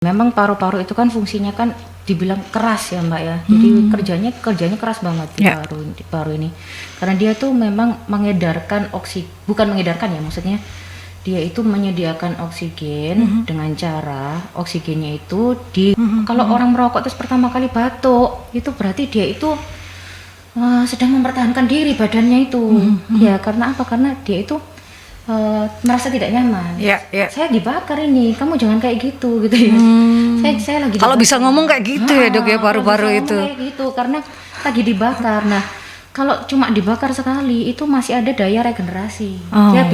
Memang paru-paru itu kan fungsinya kan dibilang keras ya Mbak ya. Jadi kerjanya keras banget di Ya. paru ini. Karena dia tuh memang mengedarkan bukan mengedarkan ya, maksudnya dia itu menyediakan oksigen dengan cara oksigennya itu kalau orang merokok terus pertama kali batuk, itu berarti dia itu sedang mempertahankan diri badannya itu. Ya karena apa? Karena dia itu merasa tidak nyaman. Ya. Saya dibakar ini, kamu jangan kayak gitu ya. Saya lagi Kalau dibakar. bisa ngomong kayak gitu ya Dok ya, Kalau paru-paru bisa itu. ngomong kayak gitu karena lagi dibakar. Nah, kalau cuma dibakar sekali itu masih ada daya regenerasi. Dia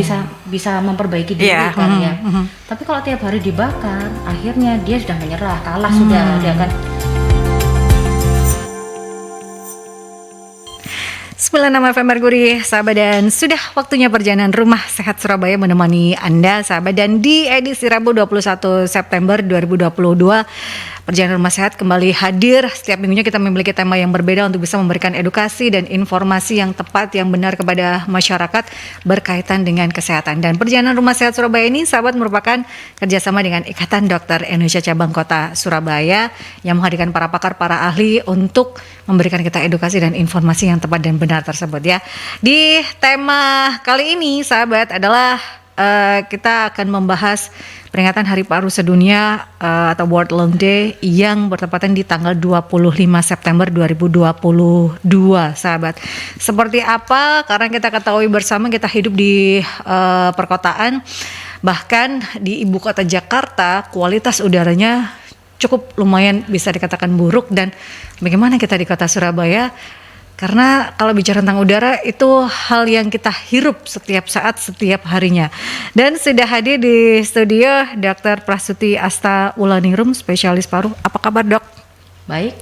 bisa memperbaiki diri Iya, kan ya. Tapi kalau tiap hari dibakar, akhirnya dia sudah menyerah, kalah sudah dia kan. 96 FM Merkuri, sahabat, dan sudah waktunya perjalanan Rumah Sehat Surabaya menemani Anda, sahabat. Dan di edisi Rabu 21 September 2022, perjalanan Rumah Sehat kembali hadir. Setiap minggunya kita memiliki tema yang berbeda untuk bisa memberikan edukasi dan informasi yang tepat, yang benar kepada masyarakat berkaitan dengan kesehatan. Dan perjalanan Rumah Sehat Surabaya ini, sahabat, merupakan kerjasama dengan Ikatan Dokter Indonesia Cabang Kota Surabaya yang menghadirkan para pakar, para ahli untuk memberikan kita edukasi dan informasi yang tepat dan benar tersebut ya. Di tema kali ini, sahabat, adalah kita akan membahas peringatan Hari Paru Sedunia atau World Lung Day yang bertepatan di tanggal 25 September 2022, sahabat. Seperti apa? Karena kita ketahui bersama kita hidup di perkotaan, bahkan di ibu kota Jakarta kualitas udaranya cukup lumayan bisa dikatakan buruk. Dan bagaimana kita di kota Surabaya? Karena kalau bicara tentang udara itu hal yang kita hirup setiap saat, setiap harinya. Dan sudah hadir di studio Dr. Prastuti Asta Wulandingrum, spesialis paru. Apa kabar, Dok? Baik.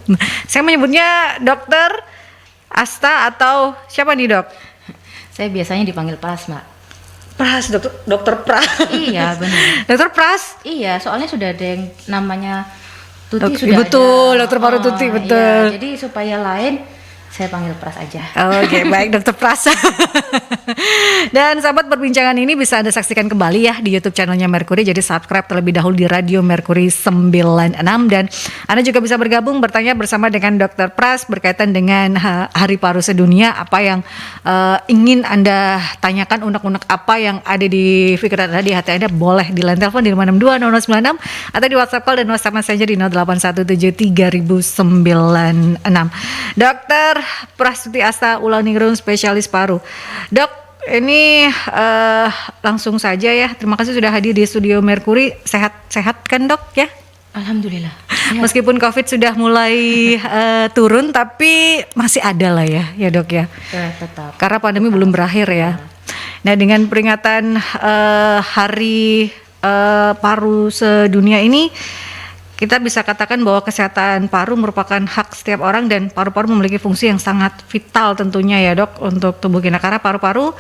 Saya menyebutnya Dr. Asta atau siapa nih, Dok? Saya biasanya dipanggil Pras, Mbak. Pras, Dokter Pras. Iya, benar. Dokter Pras? Iya, soalnya sudah ada yang namanya Tuti Betul, sudah ada. Dokter Paru Tuti, betul. Iya, jadi supaya lain saya panggil Pras aja. Oke, baik Dokter Pras. Dan sahabat, perbincangan ini bisa Anda saksikan kembali ya di YouTube channelnya Merkuri. Jadi subscribe terlebih dahulu di Radio Merkuri 96. Dan Anda juga bisa bergabung bertanya bersama dengan Dokter Pras berkaitan dengan Hari Paru Sedunia. Apa yang ingin Anda tanyakan, unek-unek apa yang ada di pikiran Anda, di hati Anda, boleh di line telepon di 562 0096 atau di WhatsApp call dan WhatsApp Messenger di 08173096. Dokter Prastuti Asta Wulandingrum, spesialis paru. Dok, ini langsung saja ya. Terima kasih sudah hadir di studio Merkuri. Sehat kan, Dok ya? Alhamdulillah. Meskipun COVID sudah mulai turun, tapi masih ada lah ya Dok ya. Tetap. Karena pandemi belum berakhir ya. Nah, dengan peringatan Hari Paru Sedunia ini, kita bisa katakan bahwa kesehatan paru merupakan hak setiap orang, dan paru-paru memiliki fungsi yang sangat vital tentunya ya, Dok, untuk tubuh kita. Karena paru-paru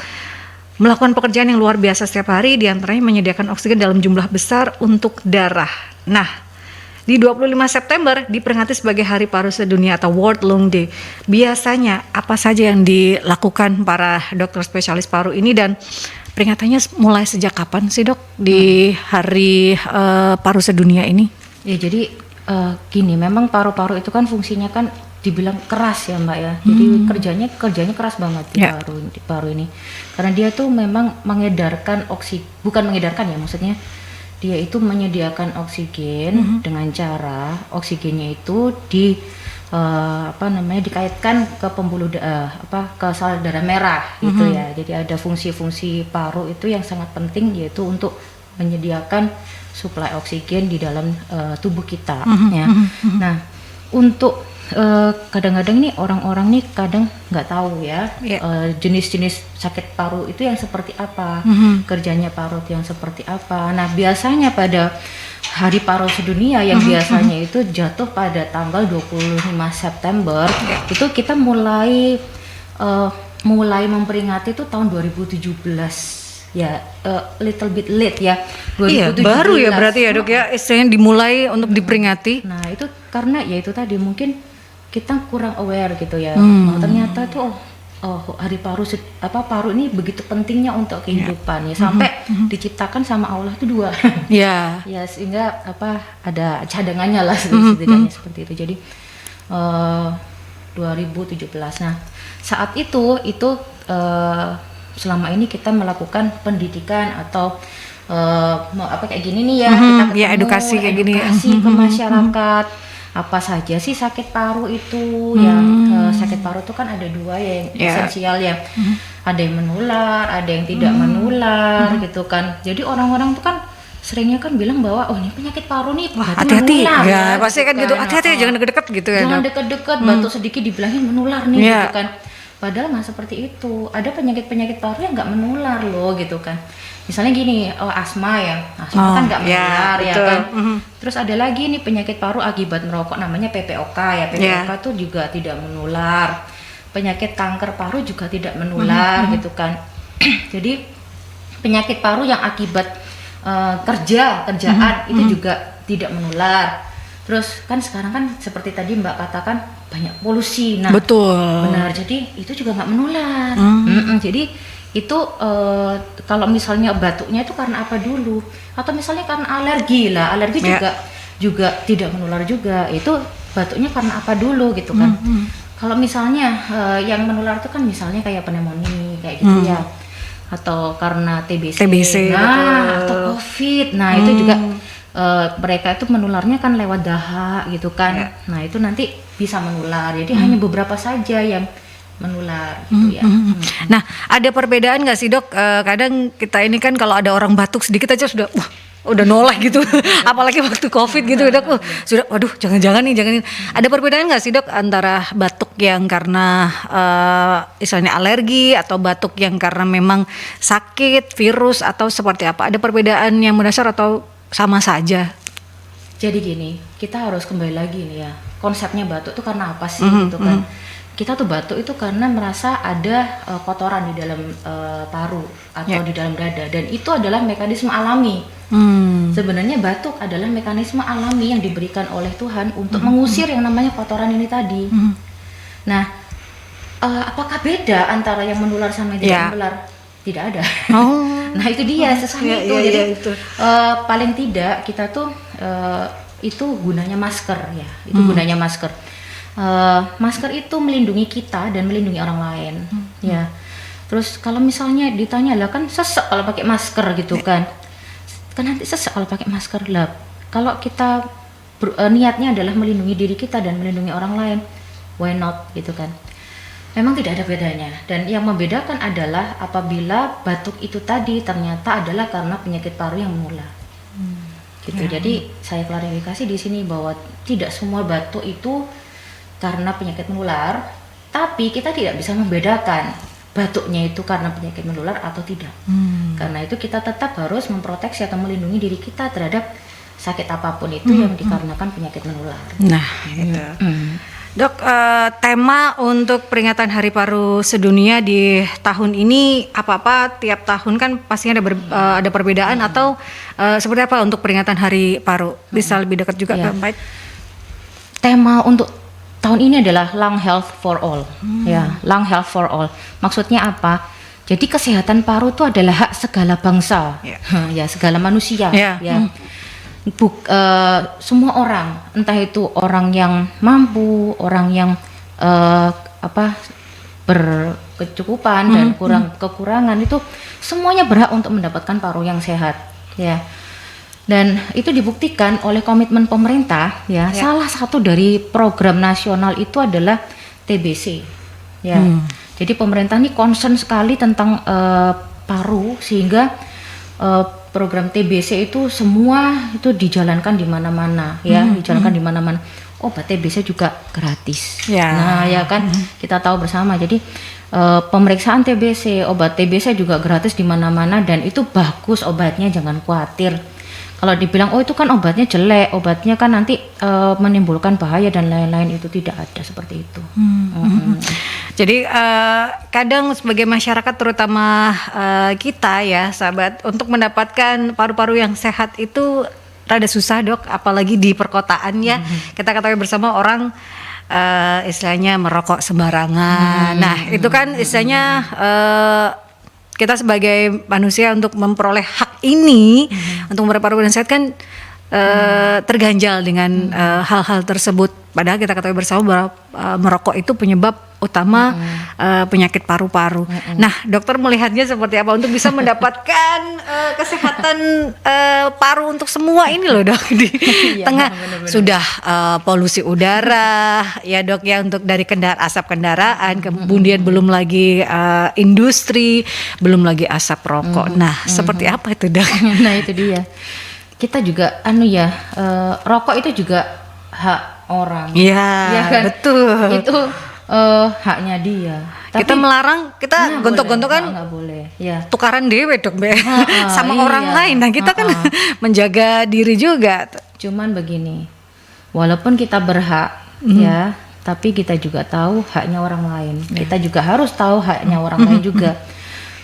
melakukan pekerjaan yang luar biasa setiap hari, diantaranya menyediakan oksigen dalam jumlah besar untuk darah. Nah, di 25 September diperingati sebagai Hari Paru Sedunia atau World Lung Day. Biasanya apa saja yang dilakukan para dokter spesialis paru ini, dan peringatannya mulai sejak kapan sih, Dok, di Hari Paru Sedunia ini? Ya jadi gini, memang paru-paru itu kan fungsinya kan dibilang keras ya Mbak ya. Jadi kerjanya keras banget di paru ini. Karena dia tuh memang mengedarkan bukan mengedarkan ya, maksudnya dia itu menyediakan oksigen dengan cara oksigennya itu dikaitkan ke pembuluh ke sel darah merah gitu ya. Jadi ada fungsi-fungsi paru itu yang sangat penting, yaitu untuk menyediakan suplai oksigen di dalam tubuh kita ya. Nah, untuk kadang-kadang nih orang-orang nih kadang nggak tahu ya jenis-jenis sakit paru itu yang seperti apa, kerjanya paru itu yang seperti apa. Nah, biasanya pada Hari Paru Sedunia yang biasanya itu jatuh pada tanggal 25 September, itu kita mulai memperingati itu tahun 2017. Ya, little bit late ya. 2017. Iya, baru ya berarti ya, Dok ya, istilahnya dimulai untuk diperingati. Nah, itu karena ya itu tadi mungkin kita kurang aware gitu ya. Ternyata tuh hari paru paru ini begitu pentingnya untuk kehidupan ya sampai diciptakan sama Allah itu 2. Ya. Ya sehingga ada cadangannya lah setidaknya seperti itu. Jadi 2017. Nah, saat itu selama ini kita melakukan pendidikan atau kayak gini nih ya, kita ketemu, edukasi kayak gini ke masyarakat. Apa saja sih sakit paru itu? Yang sakit paru itu kan ada 2 ya yang esensial ya. Ada yang menular, ada yang tidak menular gitu kan. Jadi orang-orang tuh kan seringnya kan bilang bahwa ini penyakit paru nih, hati-hati menular, ya, pasti kan gitu, hati-hati jangan deket-deket gitu ya. Jangan deket-deket, batuk sedikit dibilangin menular nih gitu kan. Padahal nggak seperti itu. Ada penyakit-penyakit paru yang nggak menular loh gitu kan. Misalnya gini, asma kan nggak menular ya kan. Terus ada lagi nih penyakit paru akibat merokok namanya PPOK ya. PPOK tuh juga tidak menular. Penyakit kanker paru juga tidak menular gitu kan. Jadi penyakit paru yang akibat kerjaan itu juga tidak menular. Terus kan sekarang kan seperti tadi Mbak katakan banyak polusi. Nah, betul. Benar. Jadi itu juga nggak menular. Jadi itu kalau misalnya batuknya itu karena apa dulu? Atau misalnya karena alergi lah. Alergi juga tidak menular juga. Itu batuknya karena apa dulu gitu kan? Kalau misalnya yang menular itu kan misalnya kayak pneumonia kayak gitu ya. Atau karena TBC. Atau COVID. Nah, itu juga mereka itu menularnya kan lewat dahak gitu kan. Nah, itu nanti bisa menular. Jadi hanya beberapa saja yang menular gitu ya. Nah, ada perbedaan nggak sih dok? Kadang kita ini kan kalau ada orang batuk sedikit aja sudah udah noleh gitu. Apalagi waktu COVID gitu dok. Sudah waduh jangan-jangan nih. Ada perbedaan nggak sih dok antara batuk yang karena misalnya alergi atau batuk yang karena memang sakit, virus atau seperti apa? Ada perbedaan yang mendasar atau sama saja? Jadi gini, kita harus kembali lagi nih ya. Konsepnya batuk itu karena apa sih gitu kan? Kita tuh batuk itu karena merasa ada kotoran di dalam paru atau di dalam dada, dan itu adalah mekanisme alami. Sebenarnya batuk adalah mekanisme alami yang diberikan oleh Tuhan untuk mengusir yang namanya kotoran ini tadi. Nah, apakah beda antara yang menular sama yang tidak menular? Tidak ada. Nah itu dia sesama itu. Jadi paling tidak kita tuh itu gunanya masker ya. Itu gunanya masker. Masker itu melindungi kita dan melindungi orang lain, ya. Terus kalau misalnya ditanya lah kan sesek kalau pakai masker gitu kan nanti sesek kalau pakai masker lah. Kalau kita niatnya adalah melindungi diri kita dan melindungi orang lain, why not gitu kan? Memang tidak ada bedanya. Dan yang membedakan adalah apabila batuk itu tadi ternyata adalah karena penyakit paru yang menular. Gitu. Jadi saya klarifikasi di sini bahwa tidak semua batuk itu karena penyakit menular, tapi kita tidak bisa membedakan batuknya itu karena penyakit menular atau tidak. Karena itu kita tetap harus memproteksi atau melindungi diri kita terhadap sakit apapun itu yang dikarenakan penyakit menular. Nah, itu. Dok, tema untuk peringatan Hari Paru Sedunia di tahun ini apa-apa tiap tahun kan pastinya ada perbedaan atau seperti apa untuk peringatan Hari Paru? Bisa lebih dekat juga kan, baik? Tema untuk tahun ini adalah Lung Health for All. Ya, Lung Health for All. Maksudnya apa? Jadi kesehatan paru itu adalah hak segala bangsa, ya segala manusia, ya. Semua orang, entah itu orang yang mampu, orang yang berkecukupan dan kekurangan, itu semuanya berhak untuk mendapatkan paru yang sehat, ya. Dan itu dibuktikan oleh komitmen pemerintah, ya. Salah satu dari program nasional itu adalah TBC, ya. Jadi pemerintah ini concern sekali tentang paru sehingga program TBC itu semua itu dijalankan di mana-mana, ya, dijalankan di mana-mana. Obat TBC juga gratis. Nah, ya kan kita tahu bersama. Jadi pemeriksaan TBC, obat TBC juga gratis di mana-mana dan itu bagus obatnya, jangan khawatir. Kalau dibilang itu kan obatnya jelek, obatnya kan nanti menimbulkan bahaya dan lain-lain, itu tidak ada seperti itu. Jadi kadang sebagai masyarakat terutama kita ya sahabat, untuk mendapatkan paru-paru yang sehat itu rada susah dok, apalagi di perkotaan ya. Kita ketahui bersama orang istilahnya merokok sembarangan. Nah, itu kan istilahnya kita sebagai manusia untuk memperoleh hak ini untuk berparu dan sehat kan terganjal dengan hal-hal tersebut. Padahal kita ketahui bersama bahwa merokok itu penyebab utama penyakit paru-paru. Nah, dokter melihatnya seperti apa untuk bisa mendapatkan kesehatan paru untuk semua ini loh dok di tengah sudah polusi udara ya dok ya untuk dari asap kendaraan, kemudian belum lagi industri, belum lagi asap rokok. Nah, seperti apa itu dok? Nah itu dia. Kita juga rokok itu juga hak orang. Iya, ya kan? betul. Itu haknya dia. Kita melarang, kita gontok-gontokan nggak boleh. Ya. Tukaran dewe dok sama orang iya. lain. Nah kita kan menjaga diri juga. Cuman begini, walaupun kita berhak ya, tapi kita juga tahu haknya orang lain. Kita juga harus tahu haknya orang lain juga.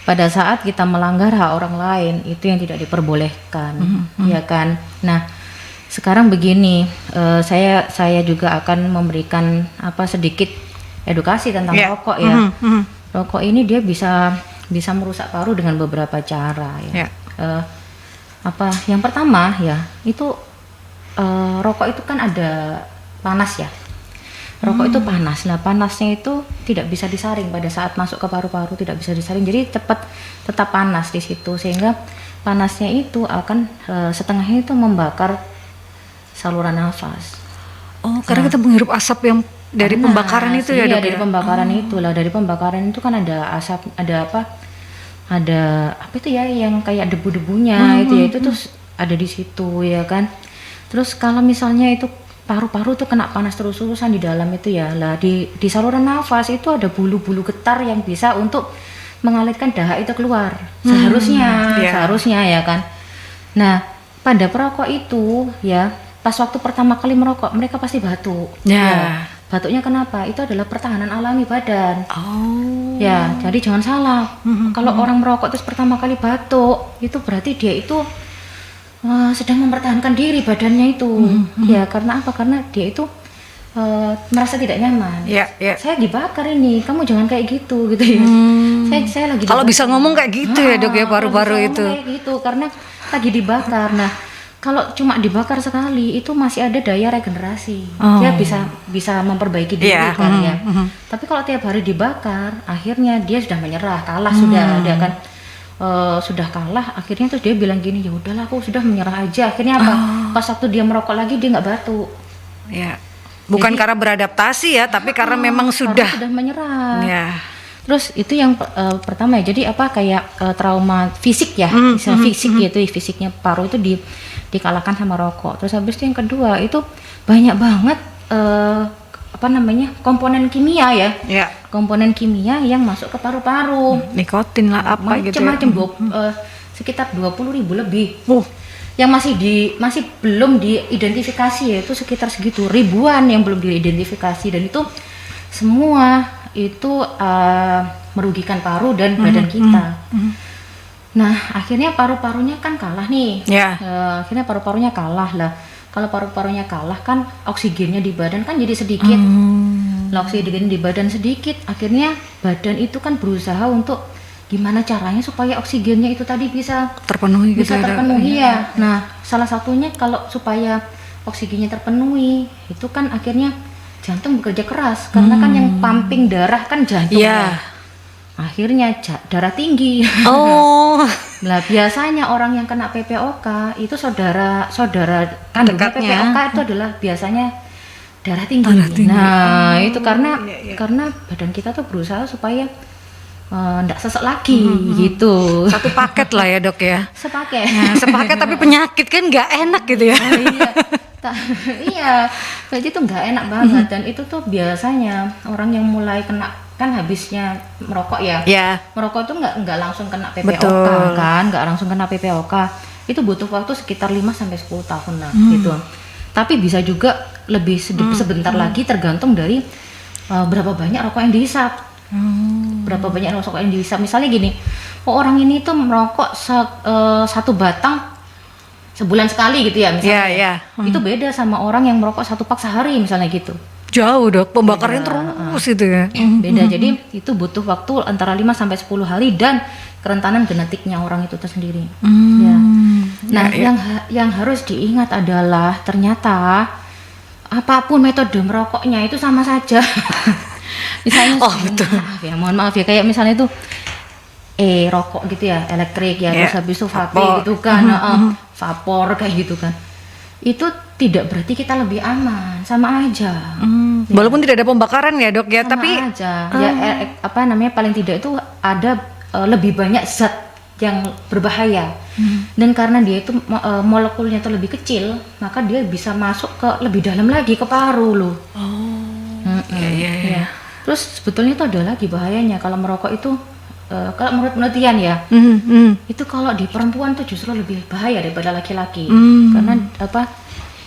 Pada saat kita melanggar hak orang lain itu yang tidak diperbolehkan, ya kan. Nah sekarang begini, saya juga akan memberikan sedikit edukasi tentang rokok ya. Rokok ini dia bisa merusak paru dengan beberapa cara ya. Yang pertama ya itu rokok itu kan ada panas ya. Rokok itu panas. Nah, panasnya itu tidak bisa disaring pada saat masuk ke paru-paru, tidak bisa disaring. Jadi tetap panas di situ sehingga panasnya itu akan setengahnya itu membakar saluran nafas. Oh, karena kita menghirup asap yang dari pembakaran itu ya, Dok? Dari pembakaran itulah. Dari pembakaran itu kan ada asap, ada apa itu ya yang kayak debu-debunya itu ya, itu tuh ada di situ ya kan. Terus kalau misalnya itu paru-paru tuh kena panas terus-terusan di dalam itu ya, lah di saluran nafas itu ada bulu-bulu getar yang bisa untuk mengalirkan dahak itu keluar. Seharusnya ya kan. Nah, pada perokok itu ya, pas waktu pertama kali merokok mereka pasti batuk. Ya. Batuknya kenapa? Itu adalah pertahanan alami badan. Oh. Ya, jadi jangan salah. Kalau orang merokok terus pertama kali batuk, itu berarti dia itu sedang mempertahankan diri badannya itu. Ya, karena apa? Karena dia itu merasa tidak nyaman. Saya dibakar ini, kamu jangan kayak gitu ya. Saya lagi kalau bisa ngomong kayak gitu ya dok ya, paru-paru itu kayak gitu karena lagi dibakar. Nah, kalau cuma dibakar sekali itu masih ada daya regenerasi. Dia bisa memperbaiki diri kan ya. Tapi kalau tiap hari dibakar, akhirnya dia sudah menyerah, kalah sudah ada kan. Sudah kalah, akhirnya terus dia bilang gini, ya udahlah aku sudah menyerah aja. Akhirnya apa? Pas waktu dia merokok lagi dia nggak batuk. Ya, bukan karena beradaptasi ya, tapi karena memang sudah menyerah. Ya. Terus itu yang pertama ya. Jadi kayak trauma fisik ya, fisik gitu, fisiknya paru itu dikalahkan sama rokok. Terus habis itu yang kedua itu banyak banget komponen kimia ya. Komponen kimia yang masuk ke paru-paru. Nikotin lah macam-macam sekitar 20.000 lebih. Yang masih belum diidentifikasi ya, itu sekitar segitu, ribuan yang belum diidentifikasi, dan itu semua itu merugikan paru dan badan kita. Nah, akhirnya paru-parunya kan kalah nih. Akhirnya paru-parunya kalah lah. Kalau paru-parunya kalah kan oksigennya di badan kan jadi sedikit. Oksigen di badan sedikit, akhirnya badan itu kan berusaha untuk gimana caranya supaya oksigennya itu tadi bisa terpenuhi ya. Nah, salah satunya kalau supaya oksigennya terpenuhi itu kan akhirnya jantung bekerja keras karena kan yang pumping darah kan jantung. Akhirnya darah tinggi. Nah, biasanya orang yang kena PPOK itu saudara kandungnya PPOK itu adalah biasanya darah tinggi. Nah, itu karena badan kita tuh berusaha supaya nggak sesek lagi gitu. Satu paket lah ya dok ya. Sepaket. Nah, sepaket tapi penyakit kan nggak enak gitu ya. Iya, jadi tuh nggak enak banget. Dan itu tuh biasanya orang yang mulai kena kan habisnya merokok ya. Merokok tuh nggak langsung kena PPOK kan, nggak langsung kena PPOK. Itu butuh waktu sekitar 5-10 tahun lah gitu. Tapi bisa juga lebih sebentar lagi tergantung dari berapa banyak rokok yang dihisap. Berapa banyak rokok yang dihisap. Misalnya gini, orang ini tuh merokok satu batang sebulan sekali gitu ya misalnya. Itu beda sama orang yang merokok 1 pak sehari misalnya gitu. Jauh dok, pembakarannya terus itu ya. Beda. Jadi itu butuh waktu antara 5 sampai 10 hari dan kerentanan genetiknya orang itu tersendiri. Ya. Nah, yang harus diingat adalah ternyata apapun metode merokoknya itu sama saja. Misalnya betul. Mohon maaf ya, kayak misalnya itu rokok gitu ya, elektrik ya, terus habis itu vape gitu kan, vapor kayak gitu kan. Itu tidak berarti kita lebih aman, sama aja. Walaupun tidak ada pembakaran ya dok ya, Sama tapi aja. Ya paling tidak itu ada lebih banyak zat yang berbahaya. Dan karena dia itu molekulnya itu lebih kecil, maka dia bisa masuk ke lebih dalam lagi ke paru loh. Ya. Terus sebetulnya itu ada lagi bahayanya kalau merokok itu, kalau menurut penelitian ya, itu kalau di perempuan tuh justru lebih bahaya daripada laki-laki. Karena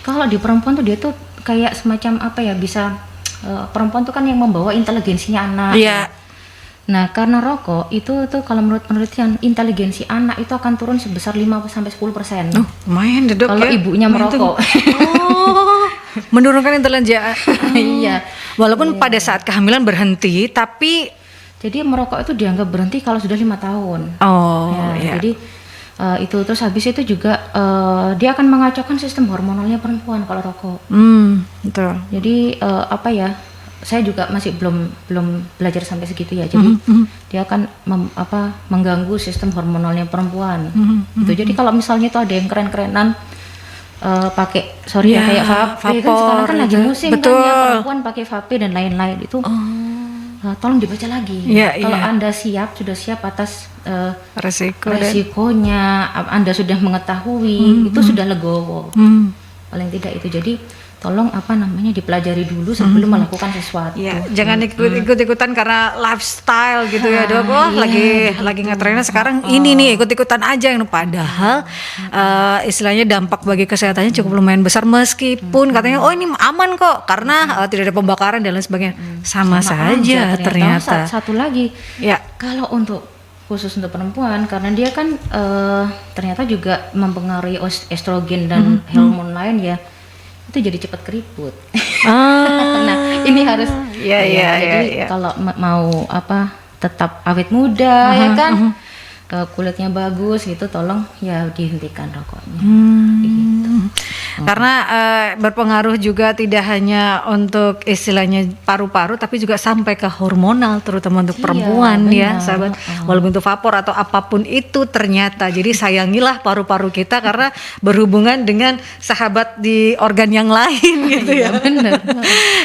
kalau di perempuan tuh dia tuh kayak semacam bisa perempuan tuh kan yang membawa inteligensinya anak. Iya. Nah, karena rokok itu tuh kalau menurut penelitian inteligensi anak itu akan turun sebesar 5 sampai 10%. Lumayan dok kalau ya. Ibunya merokok. Menurunkan intelijensi. Iya. Walaupun pada saat kehamilan berhenti, tapi jadi merokok itu dianggap berhenti kalau sudah 5 tahun. Jadi itu terus habis itu juga dia akan mengacaukan sistem hormonalnya perempuan kalau rokok. Betul. Jadi saya juga masih belum belajar sampai segitu ya. Jadi dia akan mengganggu sistem hormonalnya perempuan. Gitu. Jadi kalau misalnya itu ada yang keren-kerenan pakai kayak vape kan sekarang kan lagi musim kan ya, perempuan pakai vape dan lain-lain itu. Tolong dibaca lagi. Kalau Anda sudah siap atas resikonya, Anda sudah mengetahui, itu sudah legowo. Paling tidak itu. Jadi tolong dipelajari dulu sebelum melakukan sesuatu. Jangan ikut-ikutan karena lifestyle gitu ya dok. Lagi ngetrennya sekarang ini nih ikut-ikutan aja yang padahal istilahnya dampak bagi kesehatannya cukup lumayan besar meskipun katanya ini aman kok karena tidak ada pembakaran dan lain sebagainya. Sama saja ternyata. Satu lagi, kalau khusus untuk perempuan karena dia kan ternyata juga mempengaruhi estrogen dan hormon lain ya. Itu jadi cepat keriput. Nah, ini harus jadi kalau mau tetap awet muda ya kan, kulitnya bagus gitu, tolong ya dihentikan rokoknya. Gitu. Karena berpengaruh juga tidak hanya untuk istilahnya paru-paru tapi juga sampai ke hormonal terutama untuk perempuan ya sahabat. Walaupun itu vapor atau apapun itu ternyata. Jadi sayangilah paru-paru kita karena berhubungan dengan sahabat di organ yang lain gitu ya. Benar.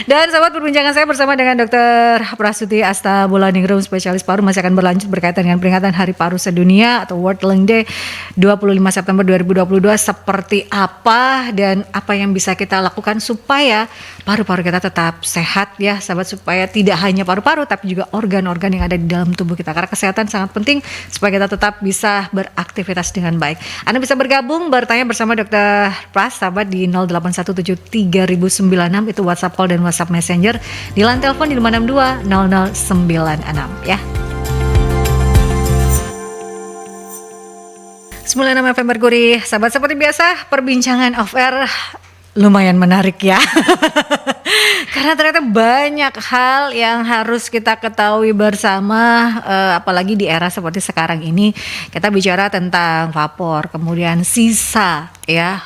Dan sahabat, perbincangan saya bersama dengan Dr. Prastuti Astabulaningrum, spesialis paru masih akan berlanjut berkaitan dengan peringatan Hari Paru Sedunia atau World Lung Day 25 September 2022 seperti apa dan apa yang bisa kita lakukan supaya paru-paru kita tetap sehat ya sahabat, supaya tidak hanya paru-paru tapi juga organ-organ yang ada di dalam tubuh kita karena kesehatan sangat penting supaya kita tetap bisa beraktivitas dengan baik. Anda bisa bergabung bertanya bersama Dr. Pras sahabat di 08173096 itu WhatsApp call dan WhatsApp Messenger, di line telepon di 5620096 ya. 96 FM Merkuri, sahabat, seperti biasa perbincangan off air lumayan menarik ya. Karena ternyata banyak hal yang harus kita ketahui bersama, apalagi di era seperti sekarang ini. Kita bicara tentang vapor, kemudian sisa ya,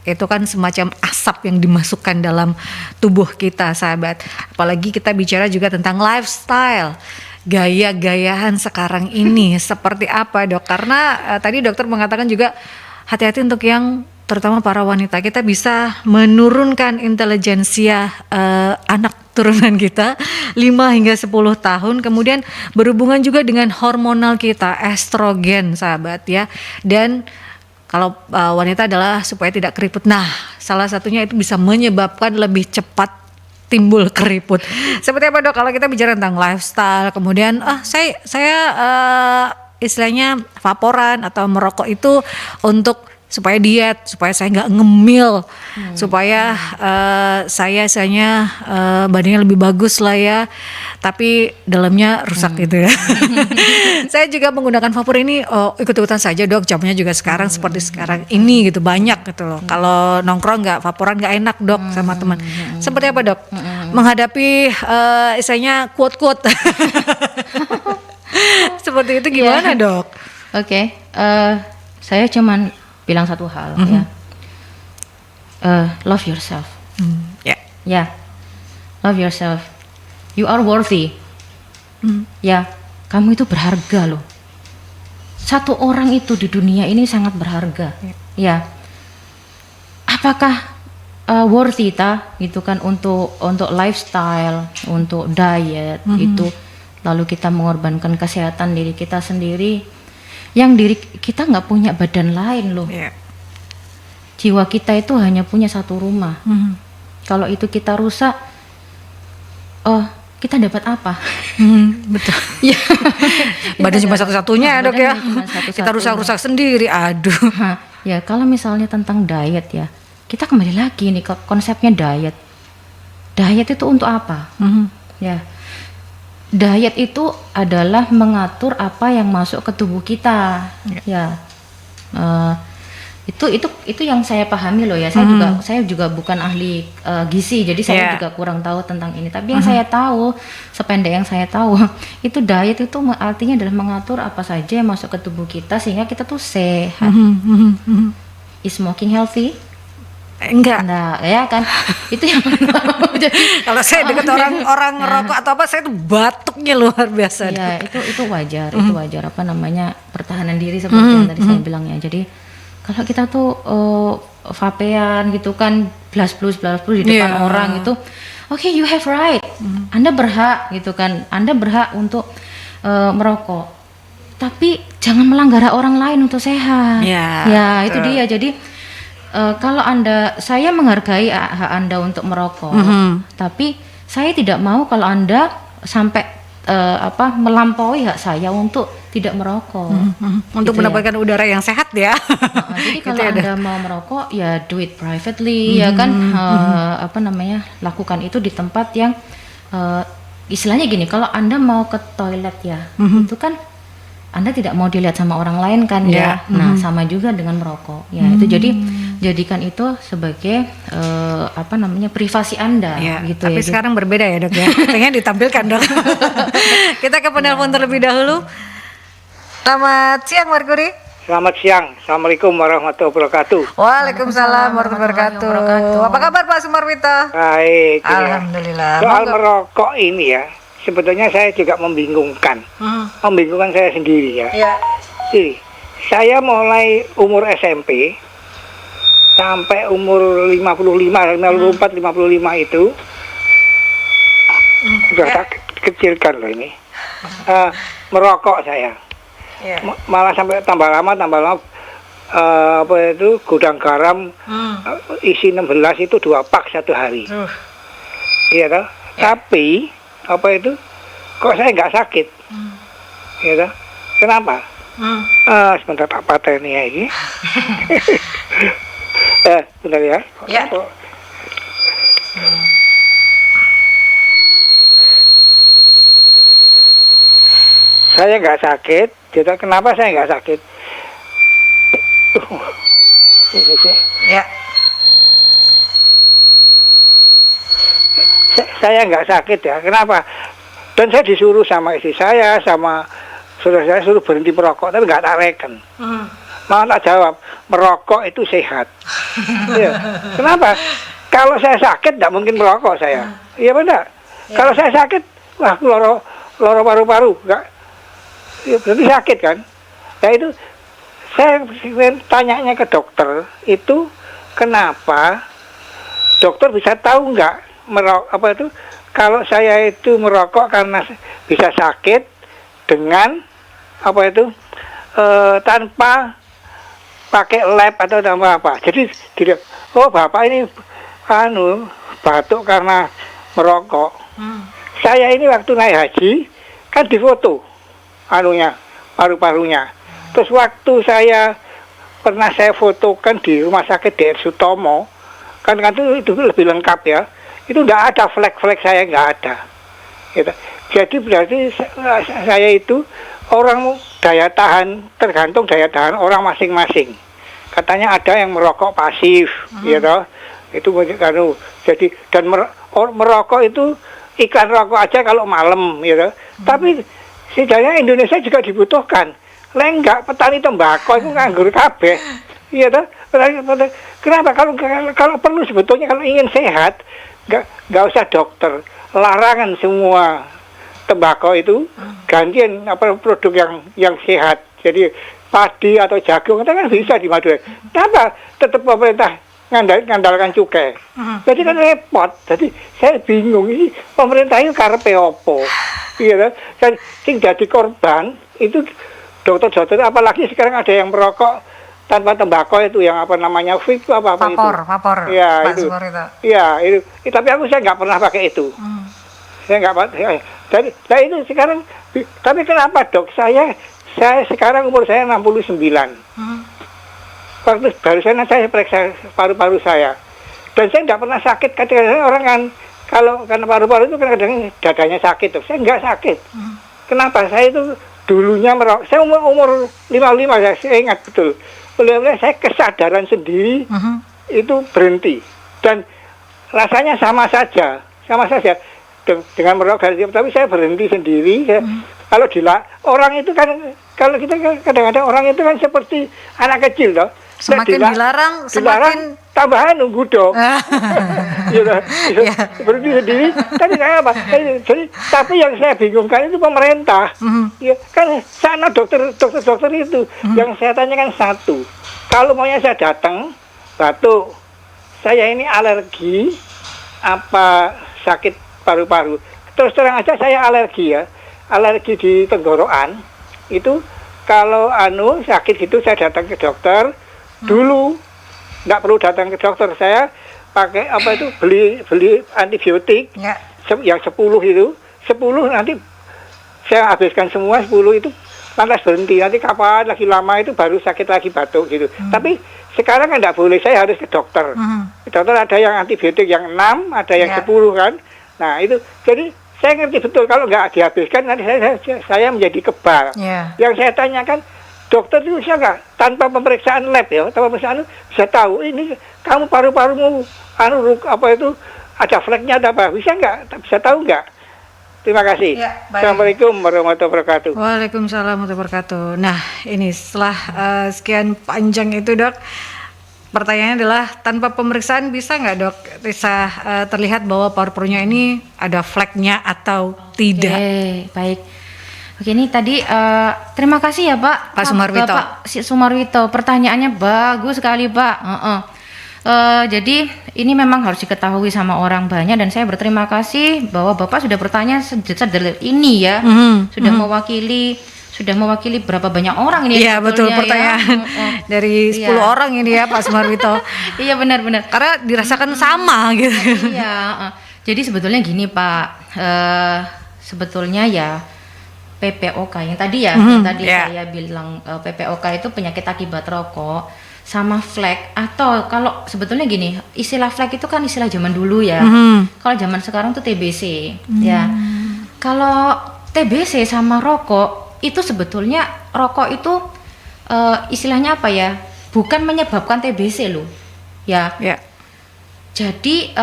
itu kan semacam asap yang dimasukkan dalam tubuh kita sahabat. Apalagi kita bicara juga tentang lifestyle, gaya-gayaan sekarang ini seperti apa dok? Karena tadi dokter mengatakan juga hati-hati untuk yang terutama para wanita, kita bisa menurunkan intelijensia anak turunan kita 5 hingga 10 tahun, kemudian berhubungan juga dengan hormonal kita, estrogen sahabat ya. Dan kalau wanita adalah supaya tidak keriput. Nah, salah satunya itu bisa menyebabkan lebih cepat timbul keriput. Seperti apa dok kalau kita bicara tentang lifestyle, kemudian saya istilahnya vaporan atau merokok itu untuk supaya diet, supaya saya nggak ngemil, supaya saya badannya lebih bagus lah ya, tapi dalamnya rusak gitu ya. Saya juga menggunakan vapor ini ikut-ikutan saja dok, jamnya juga sekarang seperti sekarang ini gitu banyak gitu loh. Kalau nongkrong nggak vaporan nggak enak dok sama teman. Seperti apa dok? menghadapi istilahnya quote-quote seperti itu gimana dok? Oke, saya cuman bilang satu hal ya, love yourself. Ya, love yourself. You are worthy. Ya, kamu itu berharga loh. Satu orang itu di dunia ini sangat berharga. Ya, apakah worthy gitu kan untuk lifestyle, untuk diet itu, lalu kita mengorbankan kesehatan diri kita sendiri, yang diri kita nggak punya badan lain loh. Jiwa kita itu hanya punya satu rumah. Kalau itu kita rusak, kita dapat apa? Betul. Ya. Badan cuma satu-satunya dok ya. Kita Satu-satunya. rusak-rusak sendiri. Aduh. Ya, kalau misalnya tentang diet ya, kita kembali lagi nih ke konsepnya diet. Diet itu untuk apa? Ya, diet itu adalah mengatur apa yang masuk ke tubuh kita. Ya, itu yang saya pahami loh ya. Saya juga bukan ahli gizi, jadi saya juga kurang tahu tentang ini. Tapi yang saya tahu, sependek yang saya tahu, itu diet itu artinya adalah mengatur apa saja yang masuk ke tubuh kita sehingga kita tuh sehat. Is smoking healthy? Enggak. Nah, ya kan, itu yang pertama. Kalau saya deket orang ngerokok atau apa, saya tuh batuknya luar biasa. Ya, itu wajar, itu wajar, apa namanya, pertahanan diri seperti yang tadi saya bilang ya. Jadi kalau kita tuh vapean gitu kan, blast di depan orang itu, oke, you have right, Anda berhak gitu kan, Anda berhak untuk merokok, tapi jangan melanggar hak orang lain untuk sehat. Ya, itu dia. Jadi kalau saya menghargai hak Anda untuk merokok, tapi saya tidak mau kalau Anda sampai melampaui hak saya untuk tidak merokok. Untuk gitu mendapatkan udara yang sehat ya. Jadi kalau Anda mau merokok ya do it privately, ya kan, lakukan itu di tempat yang istilahnya gini, kalau Anda mau ke toilet ya, itu kan Anda tidak mau dilihat sama orang lain kan ya. Nah, sama juga dengan merokok. Ya, itu jadikan itu sebagai privasi Anda gitu. Tapi ya, sekarang berbeda ya dok ya. Pengen ditampilkan dok. Kita ke penelpon terlebih dahulu. Selamat siang Merkuri. Selamat siang. Assalamualaikum warahmatullahi wabarakatuh. Waalaikumsalam warahmatullahi wabarakatuh. Apa kabar Pak Sumarwito? Baik. Alhamdulillah. Soal merokok ini ya, sebetulnya saya juga membingungkan. Membingungkan saya sendiri ya. Jadi, saya mulai umur SMP sampai umur 55, 54, 55 itu sudah tak kecilkan loh ini. Merokok saya. Malah sampai tambah lama gudang garam isi 16 itu 2 pak satu hari. Iya toh? Tapi kok saya nggak sakit? Iya toh? Kenapa? Sebentar tak pateni ya ini. Bentar ya. Saya nggak sakit. Jadi kenapa saya nggak sakit? Saya nggak sakit ya. Kenapa? Dan saya disuruh sama istri saya, sama saudara saya suruh berhenti merokok, tapi nggak tak reken. Malah tak jawab, merokok itu sehat. Ya. Kenapa? Kalau saya sakit, nggak mungkin merokok saya. Iya benar. Kalau saya sakit, wah loro paru-paru, nggak. Ya, berarti sakit kan? Ya itu saya tanyanya ke dokter itu kenapa dokter bisa tahu nggak kalau saya itu merokok karena bisa sakit dengan tanpa pakai lab atau tanpa apa. Jadi tidak, bapak ini batuk karena merokok. Saya ini waktu naik haji kan difoto paru-parunya. Terus waktu pernah saya fotokan di rumah sakit DR Sutomo, kan itu lebih lengkap ya. Itu enggak ada flek-flek, saya enggak ada. Gitu. Jadi berarti saya itu orang tergantung daya tahan orang masing-masing. Katanya ada yang merokok pasif, gitu. Itu anu, jadi dan merokok itu iklan rokok aja kalau malam gitu. Tapi setidaknya Indonesia juga dibutuhkan. Enggak petani tembakau itu nganggur kabeh. Iya toh? Kenapa kalau perlu sebetulnya kalau ingin sehat nggak usah dokter, larangan semua tembakau itu gantian produk yang sehat. Jadi padi atau jagung itu kan bisa di Madura. Kenapa tetap pemerintah ngandalkan cukai? Jadi kan repot. Jadi saya bingung ini pemerintah ini karepe opo? Iya, kan sing jadi korban itu dokter-dokter, apalagi sekarang ada yang merokok tanpa tembakau itu yang apa namanya vape apa itu. Vapor. Ya itu. Iya itu. Tapi saya nggak pernah pakai itu. Saya nggak pakai. Jadi, nah itu sekarang. Tapi kenapa dok? Saya sekarang umur saya 69. Waktu barusan saya periksa paru-paru saya, dan saya tidak pernah sakit. Kadang-kadang orang kan kalau karena paru-paru itu kadang-kadang dadanya sakit tuh. Saya nggak sakit. Kenapa? Saya itu dulunya merokok. Saya umur 55, saya ingat betul. Mulai saya kesadaran sendiri itu berhenti, dan rasanya sama saja dengan merokok. Tapi saya berhenti sendiri. Kalau orang itu kan, kalau kita kadang-kadang orang itu kan seperti anak kecil toh. Semakin dilarang semakin tambahan nunggu dong. Berhenti sendiri. Tapi kayak apa? Tapi yang saya bingungkan itu pemerintah. Ya, kan sana dokter itu yang saya tanyakan satu. Kalau maunya saya datang batuk, saya ini alergi apa sakit paru-paru. Terus terang aja saya alergi ya. Alergi di tenggorokan. Itu kalau sakit gitu saya datang ke dokter. Dulu nggak perlu datang ke dokter, saya pakai beli antibiotik yang 10 itu 10 nanti saya habiskan semua 10 itu lantas berhenti, nanti kapan lagi lama itu baru sakit lagi batuk gitu. Tapi sekarang kan nggak boleh, saya harus ke dokter. Dokter ada yang antibiotik yang 6, ada yang 10 kan. Nah itu jadi saya ngerti betul kalau nggak dihabiskan nanti saya menjadi kebal. Yang saya tanyakan, dokter itu bisa nggak tanpa pemeriksaan lab ya, tanpa pemeriksaan bisa tahu ini kamu paru-parumu ada fleknya ada apa, bisa nggak? Bisa tahu nggak? Terima kasih. Assalamualaikum warahmatullahi wabarakatuh. Waalaikumsalam warahmatullahi wabarakatuh. Nah ini setelah sekian panjang itu dok, pertanyaannya adalah tanpa pemeriksaan bisa nggak dok bisa terlihat bahwa paru-parunya ini ada fleknya atau tidak? Baik. Oke, ini tadi terima kasih ya Pak Sumarwito. Bapak Sumarwito, pertanyaannya bagus sekali Pak. Jadi ini memang harus diketahui sama orang banyak, dan saya berterima kasih bahwa Bapak sudah bertanya sederhana ini ya, sudah mewakili berapa banyak orang ini. Iya betul, pertanyaan dari 10 orang ini ya Pak Sumarwito. Iya benar-benar. Karena dirasakan sama gitu. Iya. Jadi sebetulnya gini Pak, sebetulnya ya PPOK yang tadi saya bilang, PPOK itu penyakit akibat rokok sama flek, atau kalau sebetulnya gini, istilah flek itu kan istilah zaman dulu ya. Kalau zaman sekarang tuh TBC ya. Kalau TBC sama rokok itu sebetulnya rokok itu istilahnya apa ya? Bukan menyebabkan TBC loh. Ya. Jadi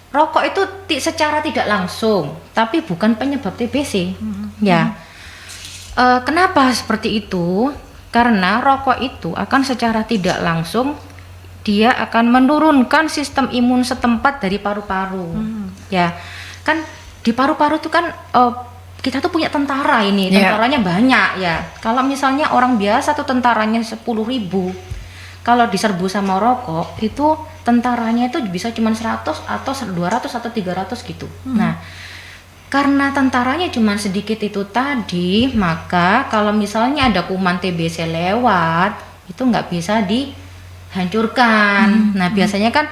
rokok itu secara tidak langsung, tapi bukan penyebab TBC. Ya. Kenapa seperti itu? Karena rokok itu akan secara tidak langsung dia akan menurunkan sistem imun setempat dari paru-paru. Ya. Kan di paru-paru itu kan kita tuh punya tentara ini, tentaranya banyak ya. Kalau misalnya orang biasa tuh tentaranya 10.000. Kalau diserbu sama rokok itu tentaranya itu bisa cuma 100 atau 200 atau 300 gitu. Nah, karena tentaranya cuma sedikit itu tadi, maka kalau misalnya ada kuman TBC lewat, itu nggak bisa dihancurkan. Nah, biasanya kan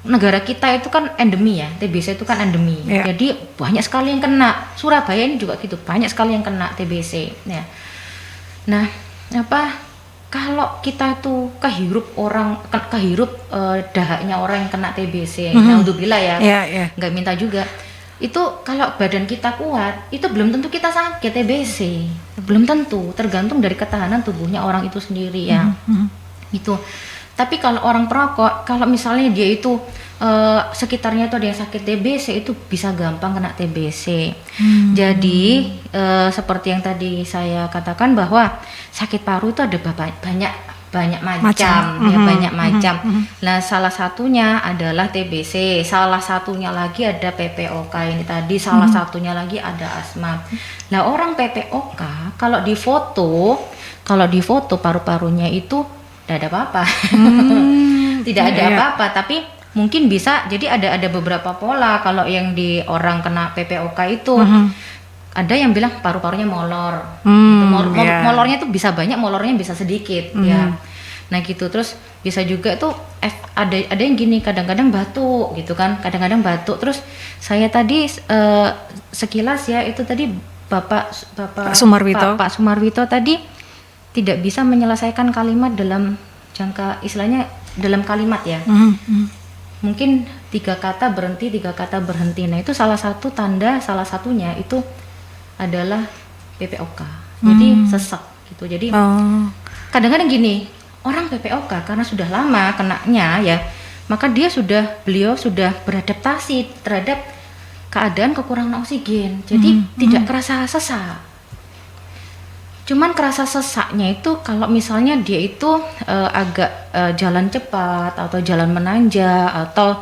negara kita itu kan endemi ya, TBC itu kan endemi. Jadi banyak sekali yang kena. Surabaya ini juga gitu, banyak sekali yang kena TBC. Ya. Nah, kalau kita tuh kehirup dahaknya orang yang kena TBC, naudzubillah ya, nggak minta juga. Itu kalau badan kita kuat, itu belum tentu kita sakit TBC, belum tentu, tergantung dari ketahanan tubuhnya orang itu sendiri ya. Gitu. Tapi kalau orang perokok, kalau misalnya dia itu sekitarnya itu ada yang sakit TBC, itu bisa gampang kena TBC. Jadi seperti yang tadi saya katakan bahwa sakit paru itu ada banyak macam. Ya, banyak macam. Nah, salah satunya adalah TBC, salah satunya lagi ada PPOK ini tadi, salah satunya lagi ada asma. Nah, orang PPOK kalau difoto paru-parunya itu tidak ada apa-apa. Tidak ada apa-apa, tapi mungkin bisa jadi ada beberapa pola kalau yang di orang kena PPOK itu. Ada yang bilang paru-parunya molor, gitu. Molornya tuh bisa banyak, molornya bisa sedikit, ya. Nah gitu, terus bisa juga tuh ada yang gini, kadang-kadang batuk, gitu kan, kadang-kadang batuk. Terus saya tadi sekilas ya, itu tadi Pak Sumarwito tadi tidak bisa menyelesaikan kalimat dalam jangka, istilahnya dalam kalimat ya. Mungkin 3 kata berhenti. Nah itu salah satu tanda, salah satunya itu adalah PPOK. Jadi sesak gitu. Jadi kadang-kadang gini, orang PPOK karena sudah lama kenanya ya, maka beliau sudah beradaptasi terhadap keadaan kekurangan oksigen. Jadi tidak kerasa sesak. Cuman kerasa sesaknya itu kalau misalnya dia itu agak jalan cepat atau jalan menanjak atau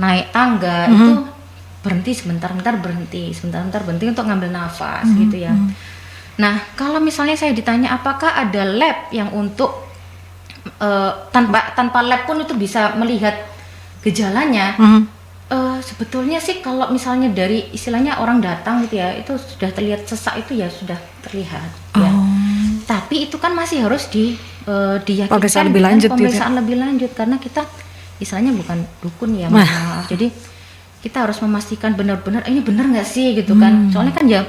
naik tangga, itu berhenti sebentar berhenti untuk ngambil nafas gitu ya. Nah, kalau misalnya saya ditanya apakah ada lab yang untuk tanpa lab pun itu bisa melihat gejalanya, sebetulnya sih kalau misalnya dari istilahnya orang datang gitu ya, itu sudah terlihat sesak itu ya sudah terlihat ya. Tapi itu kan masih harus diyakinkan pemeriksaan lebih lanjut karena kita istilahnya bukan dukun ya, maaf. Jadi kita harus memastikan benar-benar ini benar nggak sih gitu kan. Soalnya kan ya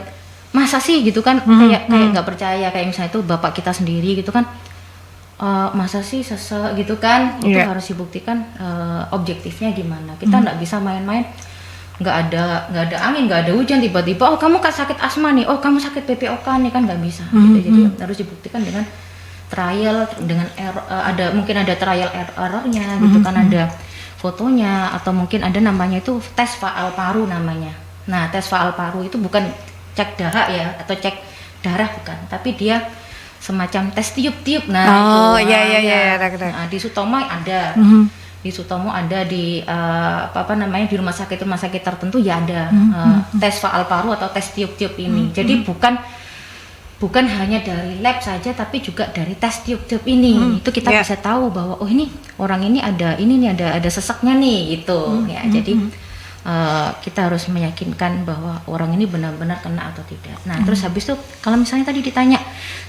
masa sih gitu kan, kayak nggak percaya, kayak misalnya itu bapak kita sendiri gitu kan, masa sih sesek gitu kan. Itu harus dibuktikan objektifnya gimana. Kita nggak bisa main-main, nggak ada angin, nggak ada hujan, tiba-tiba kamu kan sakit asma nih, kamu sakit PPOK nih, kan nggak bisa gitu. Jadi harus dibuktikan dengan trial, dengan mungkin ada trial errornya gitu kan, ada fotonya, atau mungkin ada namanya itu tes faal paru namanya. Nah, tes faal paru itu bukan cek darah ya, atau cek darah bukan, tapi dia semacam tes tiup-tiup. Nah, nah, di Sutomo ada. Di Sutomo ada, di di rumah sakit tertentu ya ada tes faal paru atau tes tiup-tiup ini. Jadi bukan hanya dari lab saja, tapi juga dari tes tiup-tiup ini. Itu kita bisa tahu bahwa ini orang ini ada sesaknya nih gitu ya. Jadi kita harus meyakinkan bahwa orang ini benar-benar kena atau tidak. Nah, terus habis itu kalau misalnya tadi ditanya,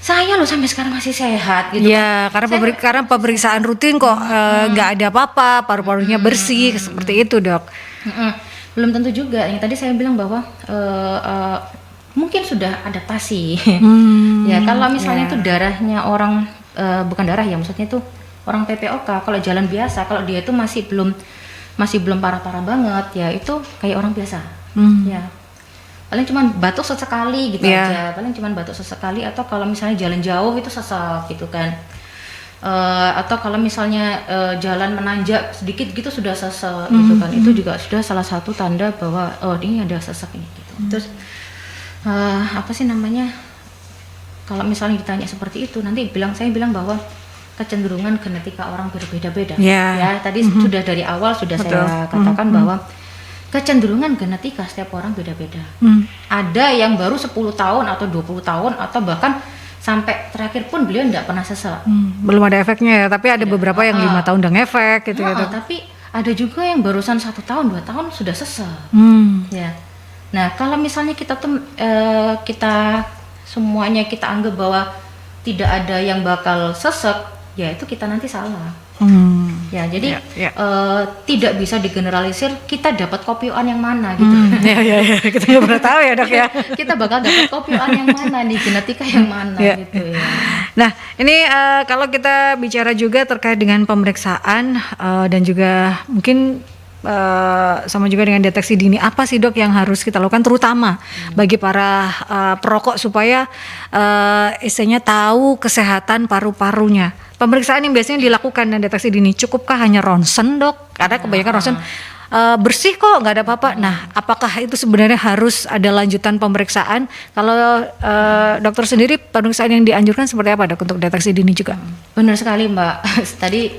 saya loh sampai sekarang masih sehat gitu. Ya, karena pemeriksaan rutin kok nggak ada apa-apa, paru-parunya bersih seperti itu, Dok. Belum tentu juga. Yang tadi saya bilang bahwa mungkin sudah adaptasi. Ya, kalau misalnya itu darahnya orang bukan darah ya, maksudnya itu orang PPOK, kalau jalan biasa, kalau dia itu masih belum parah-parah banget ya, itu kayak orang biasa. Ya. Paling cuman batuk sesekali gitu aja. Paling cuman batuk sesekali, atau kalau misalnya jalan jauh itu sesak gitu kan. Atau kalau misalnya jalan menanjak sedikit gitu sudah sesak gitu kan. Itu juga sudah salah satu tanda bahwa ini ada sesak ini gitu. Terus kalau misalnya ditanya seperti itu, nanti saya bilang bahwa kecenderungan genetika orang berbeda-beda. Ya, tadi sudah dari awal sudah saya katakan bahwa kecenderungan genetika setiap orang beda-beda. Ada yang baru 10 tahun atau 20 tahun atau bahkan sampai terakhir pun beliau tidak pernah sesak. Belum ada efeknya ya, tapi ada beberapa yang 5 tahun udah ngefek gitu. Tapi ada juga yang barusan 1 tahun 2 tahun sudah sesak. Ya. Nah, kalau misalnya kita semuanya kita anggap bahwa tidak ada yang bakal sesek, ya itu kita nanti salah. Ya, jadi tidak bisa digeneralisir kita dapat kopioan yang mana gitu. Kita nggak pernah tahu ya, Dok ya. Kita bakal dapat kopioan yang mana nih, genetika yang mana gitu ya. Nah, ini kalau kita bicara juga terkait dengan pemeriksaan dan juga mungkin sama juga dengan deteksi dini, apa sih dok yang harus kita lakukan terutama bagi para perokok supaya istilahnya tahu kesehatan paru-parunya? Pemeriksaan yang biasanya dilakukan dan deteksi dini, cukupkah hanya ronsen dok? Karena kebanyakan ronsen bersih kok, nggak ada apa-apa. Nah, apakah itu sebenarnya harus ada lanjutan pemeriksaan? Kalau dokter sendiri, pemeriksaan yang dianjurkan seperti apa dok untuk deteksi dini juga? Benar sekali Mbak. Tadi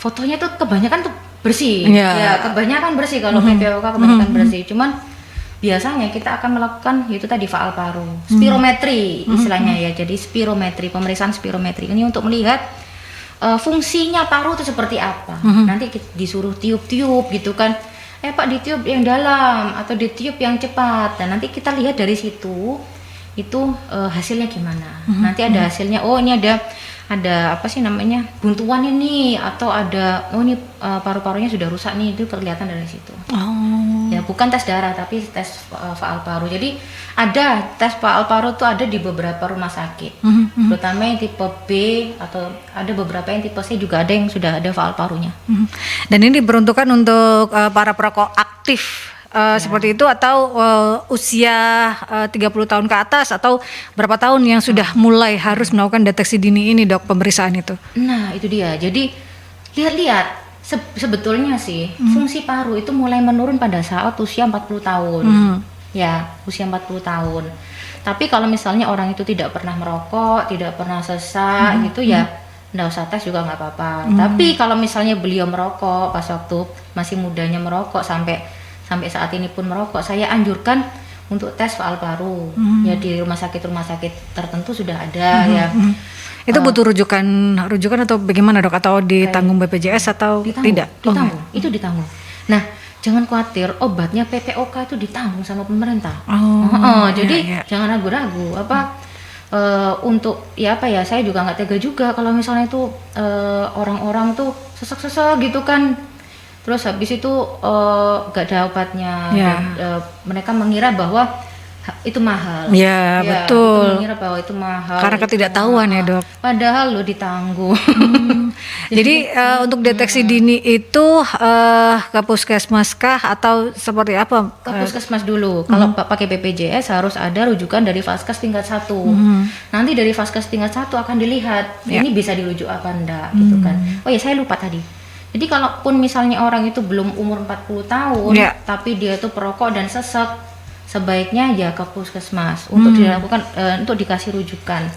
fotonya tuh kebanyakan tuh bersih. Ya. Ya, kebanyakan bersih kalau PPOK kebanyakan bersih. Cuman biasanya kita akan melakukan itu tadi faal paru, spirometri istilahnya ya. Jadi spirometri, pemeriksaan spirometri ini untuk melihat fungsinya paru itu seperti apa. Nanti disuruh tiup-tiup gitu kan. Pak ditiup yang dalam atau ditiup yang cepat. Dan nanti kita lihat dari situ itu hasilnya gimana. Nanti ada hasilnya, oh ini ada apa sih namanya, buntuan ini, atau ada oh ini paru-parunya sudah rusak nih, itu kelihatan dari situ. Ya bukan tes darah tapi tes faal paru. Jadi ada tes faal paru tuh ada di beberapa rumah sakit, terutama yang tipe B, atau ada beberapa yang tipe C juga ada yang sudah ada faal parunya. Dan ini diperuntukkan untuk para perokok aktif seperti itu, atau usia 30 tahun ke atas, atau berapa tahun yang sudah mulai harus melakukan deteksi dini ini dok, pemeriksaan itu? Nah itu dia, jadi lihat-lihat sebetulnya sih fungsi paru itu mulai menurun pada saat usia 40 tahun. Ya, usia 40 tahun. Tapi kalau misalnya orang itu tidak pernah merokok, tidak pernah sesak gitu ya, nggak usah tes juga nggak apa-apa. Tapi kalau misalnya beliau merokok pas waktu masih mudanya merokok, sampai saat ini pun merokok, saya anjurkan untuk tes faal paru. Ya di rumah sakit tertentu sudah ada ya. Itu butuh rujukan atau bagaimana dok? Atau ditanggung BPJS atau tidak? Ditanggung, itu ditanggung. Nah, jangan khawatir, obatnya PPOK itu ditanggung sama pemerintah. Jadi jangan ragu-ragu. Untuk saya juga nggak tega juga kalau misalnya itu orang-orang tuh sesek-sesek gitu kan. Terus habis itu nggak ada obatnya. Mereka mengira bahwa itu mahal. Ya, betul. Mengira bahwa itu mahal. Karena ketidaktahuan ya dok. Padahal lo ditanggung. Jadi untuk deteksi dini itu ke puskesmas kah atau seperti apa? Ke puskesmas dulu. Kalau pakai BPJS harus ada rujukan dari Vaskes tingkat 1. Nanti dari Vaskes tingkat 1 akan dilihat ini bisa dirujuk apa enggak gitu kan. Oh ya, saya lupa tadi. Jadi kalaupun misalnya orang itu belum umur 40 tahun tapi dia itu perokok dan sesek, sebaiknya ya ke puskesmas untuk dilakukan untuk dikasih rujukan.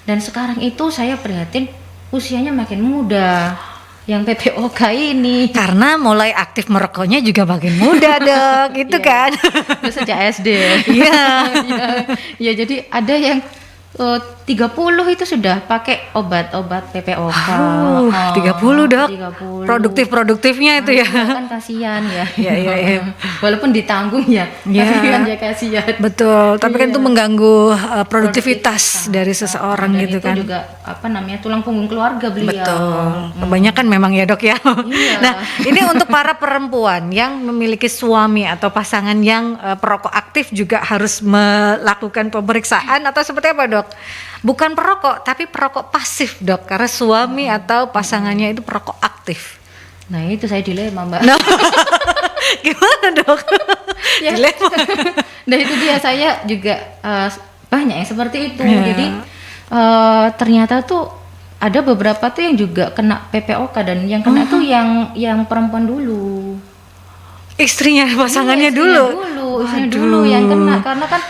Dan sekarang itu saya prihatin usianya makin muda yang PPOK ini, karena mulai aktif merokoknya juga makin muda dok, gitu kan? Sejak SD. Ya jadi ada yang 30 itu sudah pakai obat-obat PPOK. 30 dok. 30. Produktifnya itu ya. Kan kasihan ya. Iya. Walaupun ditanggung ya. Kasihan ya, kasihan. Betul. Tapi kan itu mengganggu produktivitas dari seseorang gitu kan. Itu juga tulang punggung keluarga beliau. Betul. Kebanyakan memang ya dok ya. Nah, ini untuk para perempuan yang memiliki suami atau pasangan yang perokok aktif juga harus melakukan pemeriksaan atau seperti apa dok? Bukan perokok, tapi perokok pasif dok, karena suami atau pasangannya itu perokok aktif. Nah itu saya dilema mbak. Gimana dok? Dilema. Nah itu dia, saya juga banyak yang seperti itu. Jadi ternyata tuh ada beberapa tuh yang juga kena PPOK, dan yang kena tuh yang perempuan dulu. Pasangannya istrinya dulu yang kena, karena kan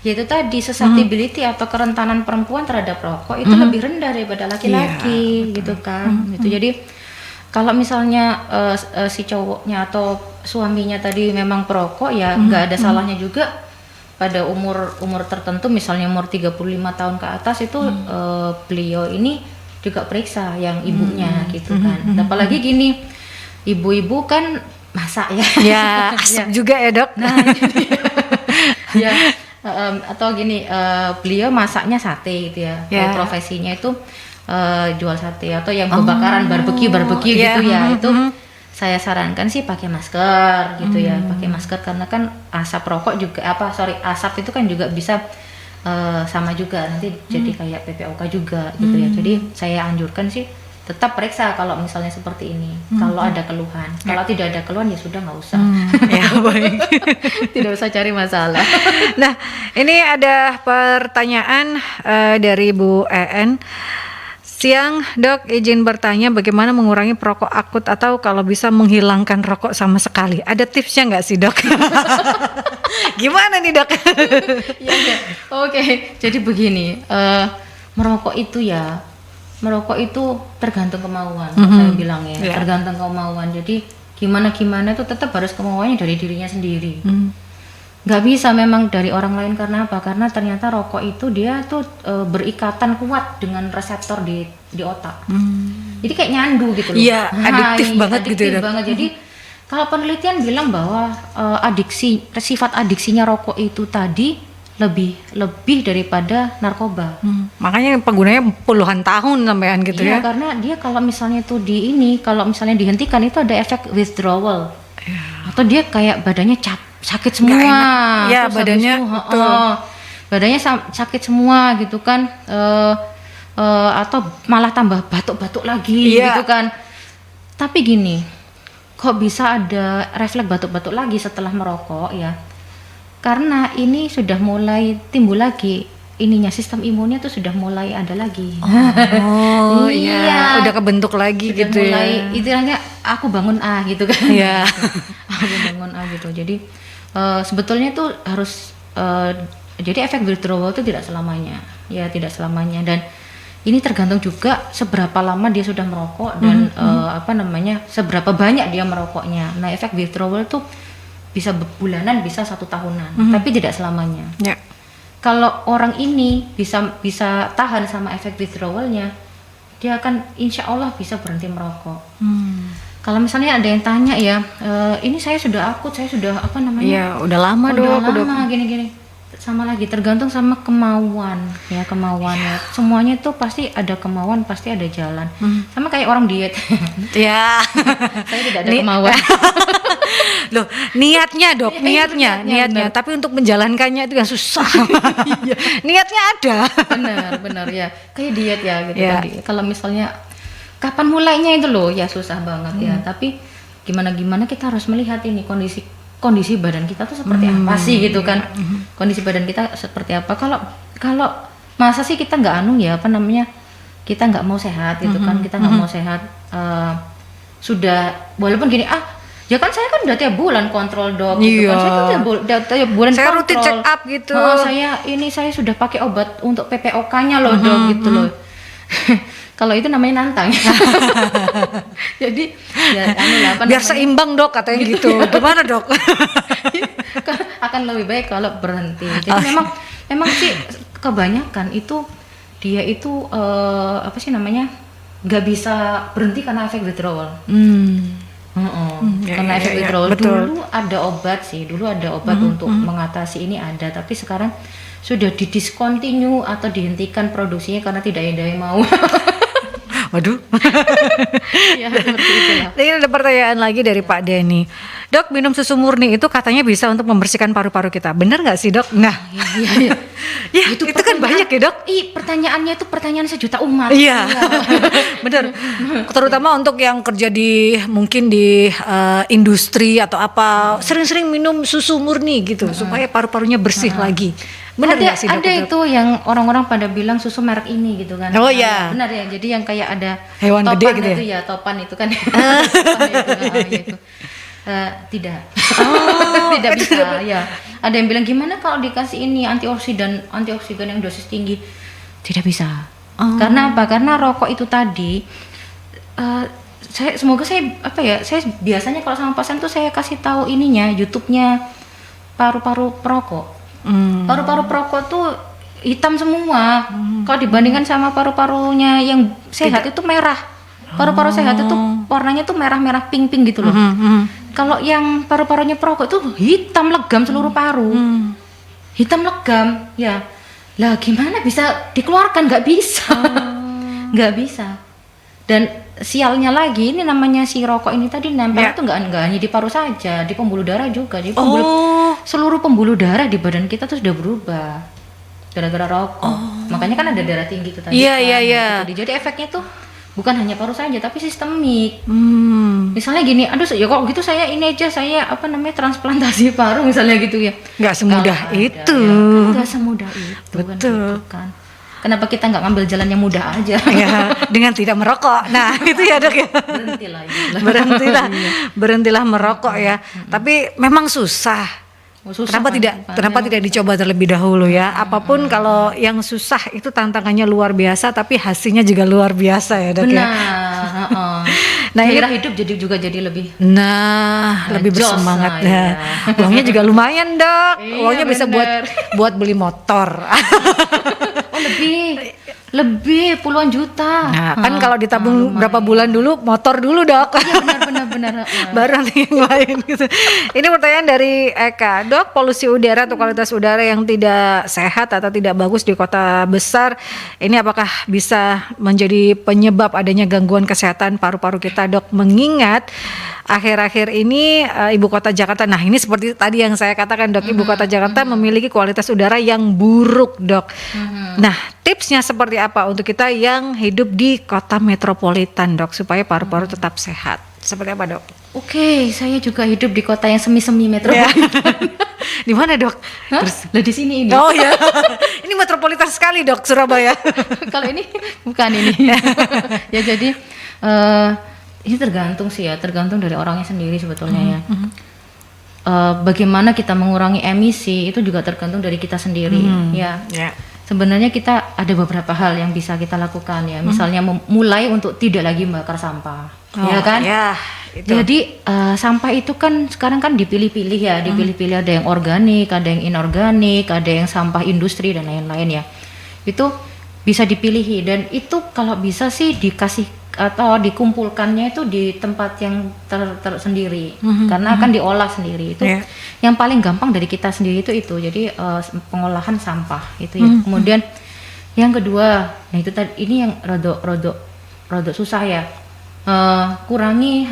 yaitu tadi susceptibility atau kerentanan perempuan terhadap rokok itu lebih rendah daripada laki-laki gitu kan. Gitu. Jadi kalau misalnya si cowoknya atau suaminya tadi memang perokok ya nggak ada salahnya juga pada umur tertentu, misalnya umur 35 tahun ke atas itu beliau ini juga periksa yang ibunya gitu kan. Apalagi gini, ibu-ibu kan masak ya. Asap juga ya dok. Nah, ya. Atau gini, beliau masaknya sate gitu ya. Profesinya itu jual sate atau yang pembakaran barbecue gitu ya. Itu saya sarankan sih pakai masker gitu ya. Pakai masker karena kan asap rokok juga asap itu kan juga bisa sama juga nanti jadi kayak PPOK juga gitu ya. Jadi saya anjurkan sih tetap periksa kalau misalnya seperti ini. Kalau ada keluhan, kalau tidak ada keluhan ya sudah nggak usah. Ya baik. Tidak usah cari masalah. Nah, ini ada pertanyaan dari Bu EN. Siang, Dok, izin bertanya bagaimana mengurangi perokok akut atau kalau bisa menghilangkan rokok sama sekali. Ada tipsnya nggak sih, Dok? Gimana nih, Dok? Ya. Oke, jadi begini, merokok itu tergantung kemauan, saya bilang ya, Yeah. tergantung kemauan. Jadi gimana itu tetap harus kemauannya dari dirinya sendiri. Nggak bisa memang dari orang lain. Karena apa? Karena ternyata rokok itu dia tuh berikatan kuat dengan reseptor di otak. Jadi kayak nyandu gitu loh. Iya, adiktif banget gitu ya, adiktif Dok. banget. Jadi kalau penelitian bilang bahwa sifat adiksinya rokok itu tadi lebih daripada narkoba. Makanya penggunanya puluhan tahun sampean gitu Iya, ya. karena dia kalau misalnya itu kalau misalnya dihentikan itu ada efek withdrawal. Atau dia kayak badannya sakit semua. Nggak enak. Ya, Terus badannya, habis itu, betul. badannya sakit semua gitu kan. Atau malah tambah batuk-batuk lagi Iya. gitu kan. Tapi gini, kok bisa ada refleks batuk-batuk lagi setelah merokok ya? Karena ini sudah mulai timbul lagi ininya, sistem imunnya tuh sudah mulai ada lagi. Oh iya, Iya. udah kebentuk lagi Sudah gitu mulai, ya. istilahnya aku bangun gitu kan. Iya. Aku bangun gitu. Jadi sebetulnya tuh harus jadi efek withdrawal itu tidak selamanya. Ya, tidak selamanya. Dan ini tergantung juga seberapa lama dia sudah merokok dan seberapa banyak dia merokoknya. Nah, efek withdrawal itu bisa bulanan, bisa 1 tahunan, tapi tidak selamanya. Ya. Kalau orang ini bisa tahan sama efek withdrawalnya, dia akan insya Allah bisa berhenti merokok. Kalau misalnya ada yang tanya ya, ini saya sudah akut, saya sudah Iya, udah lama udah Dok. lama gini-gini. Sama lagi tergantung sama kemauan ya, kemauannya. Semuanya tuh pasti ada kemauan, pasti ada jalan. Sama kayak orang diet. Ya. Saya tidak ada kemauan. Loh, niatnya Dok, Iya, niatnya. benar. Tapi untuk menjalankannya itu yang susah. Niatnya ada. benar ya, kayak diet ya gitu Ya. kan. Kalau misalnya kapan mulainya itu loh ya susah banget ya. Tapi gimana kita harus melihat ini kondisi badan kita tuh seperti apa sih gitu kan. Kondisi badan kita seperti apa. Kalau masa sih kita nggak kita nggak mau sehat gitu kan, kita nggak mau sehat. Sudah walaupun gini ya kan saya kan udah tiap bulan kontrol Dok gitu kan. Iya. Saya tuh tiap bulan Saya kontrol. rutin check up gitu. Saya sudah pakai obat untuk PPOK-nya loh Dok gitu loh. Kalau itu namanya nantang. Jadi ya Biar seimbang Dok katanya gitu. Gimana Dok? akan lebih baik kalau berhenti. Jadi memang sih kebanyakan itu dia itu nggak bisa berhenti karena efek withdrawal. Karena efek withdrawal. betul. Dulu ada obat untuk mengatasi ini ada, tapi sekarang sudah didiscontinue atau dihentikan produksinya karena tidak ada yang mau. Waduh. Ya, seperti itulah. Ini ada pertanyaan lagi dari Pak Denny. Dok, minum susu murni itu katanya bisa untuk membersihkan paru-paru kita. Benar nggak sih Dok? Nah, Iya. ya itu kan banyak ya Dok. Pertanyaannya itu pertanyaan sejuta umat. Iya, benar. Terutama untuk yang kerja mungkin di industri atau apa, sering-sering minum susu murni gitu supaya paru-parunya bersih lagi. Benar nggak sih Dok? Ada itu yang orang-orang pada bilang susu merek ini gitu kan. Oh, iya. Benar ya. Jadi yang kayak ada Hewan topan gede gitu itu ya, topan itu kan. Topan itu. Tidak. Tidak bisa ya. Ada yang bilang gimana kalau dikasih ini antioksidan yang dosis tinggi? Tidak bisa. Karena apa? Karena rokok itu tadi saya biasanya kalau sama pasien tuh saya kasih tahu ininya, YouTube-nya paru-paru perokok. Paru-paru perokok tuh hitam semua. Kalau dibandingkan sama paru-parunya yang sehat itu merah. Paru-paru sehat itu warnanya tuh merah-merah pink-pink gitu loh. Kalau yang paru-parunya perokok itu hitam legam seluruh paru. Hitam legam, ya. Lah gimana bisa dikeluarkan? Nggak bisa. Nggak bisa. Dan sialnya lagi, ini namanya si rokok ini tadi nempel itu nggak hanya di paru saja, di pembuluh darah juga. Jadi seluruh pembuluh darah di badan kita tuh sudah berubah gara-gara rokok. Makanya kan ada darah tinggi itu tadi. Iya. Gitu. Jadi efeknya tuh bukan hanya paru saja tapi sistemik. Hmm. Misalnya gini, aduh ya kok gitu saya ini aja saya transplantasi paru misalnya gitu ya. Nggak semudah Nggak ada, itu. ya. Kan nggak semudah itu. Betul. Kan, gitu kan. Kenapa kita nggak ngambil jalan yang mudah aja? Ya, dengan tidak merokok. Nah, itu ya Dok ya. Berhentilah ya. Berhentilah merokok ya. Tapi memang susah. Susah Kenapa kan, kenapa tidak dicoba terlebih dahulu ya? Apapun kalau yang susah itu tantangannya luar biasa, tapi hasilnya juga luar biasa ya Dok ya. Benar. heeh. Nah, ini Gairah hidup jadi lebih. lebih jos bersemangat lah, ya. Uangnya juga lumayan Dok. Iya, Uangnya bisa bener. buat beli motor. Oh lebih puluhan juta. Nah, kan kalau ditabung berapa bulan dulu, motor dulu Dok. Iya benar. Baru nanti yang lain gitu. Ini pertanyaan dari Eka. Dok, polusi udara atau kualitas udara yang tidak sehat atau tidak bagus di kota besar, ini apakah bisa menjadi penyebab adanya gangguan kesehatan paru-paru kita Dok? Mengingat akhir-akhir ini ibu kota Jakarta, nah ini seperti tadi yang saya katakan Dok, ibu kota Jakarta memiliki kualitas udara yang buruk Dok. Nah, tipsnya seperti apa untuk kita yang hidup di kota metropolitan Dok, supaya paru-paru tetap sehat? Seperti apa Dok? Oke, saya juga hidup di kota yang semi-semi metropolitan. Di mana Dok? Hah? Lah di sini ini. Oh ya, ini metropolitan sekali Dok, Surabaya. Kalau ini bukan ini. Ya jadi ini tergantung sih ya, tergantung dari orangnya sendiri sebetulnya ya. Bagaimana kita mengurangi emisi itu juga tergantung dari kita sendiri ya. Sebenarnya kita ada beberapa hal yang bisa kita lakukan ya. Misalnya mulai untuk tidak lagi membakar sampah, ya kan? Ya, itu. Jadi sampah itu kan sekarang kan dipilih-pilih ya, dipilih-pilih, ada yang organik, ada yang inorganik, ada yang sampah industri dan lain-lain ya. Itu bisa dipilih dan itu kalau bisa sih dikasih atau dikumpulkannya itu di tempat yang tersendiri karena akan diolah sendiri itu. Yang paling gampang dari kita sendiri itu jadi pengolahan sampah itu ya. Kemudian yang kedua, nah itu tadi ini yang rodok susah ya. Kurangi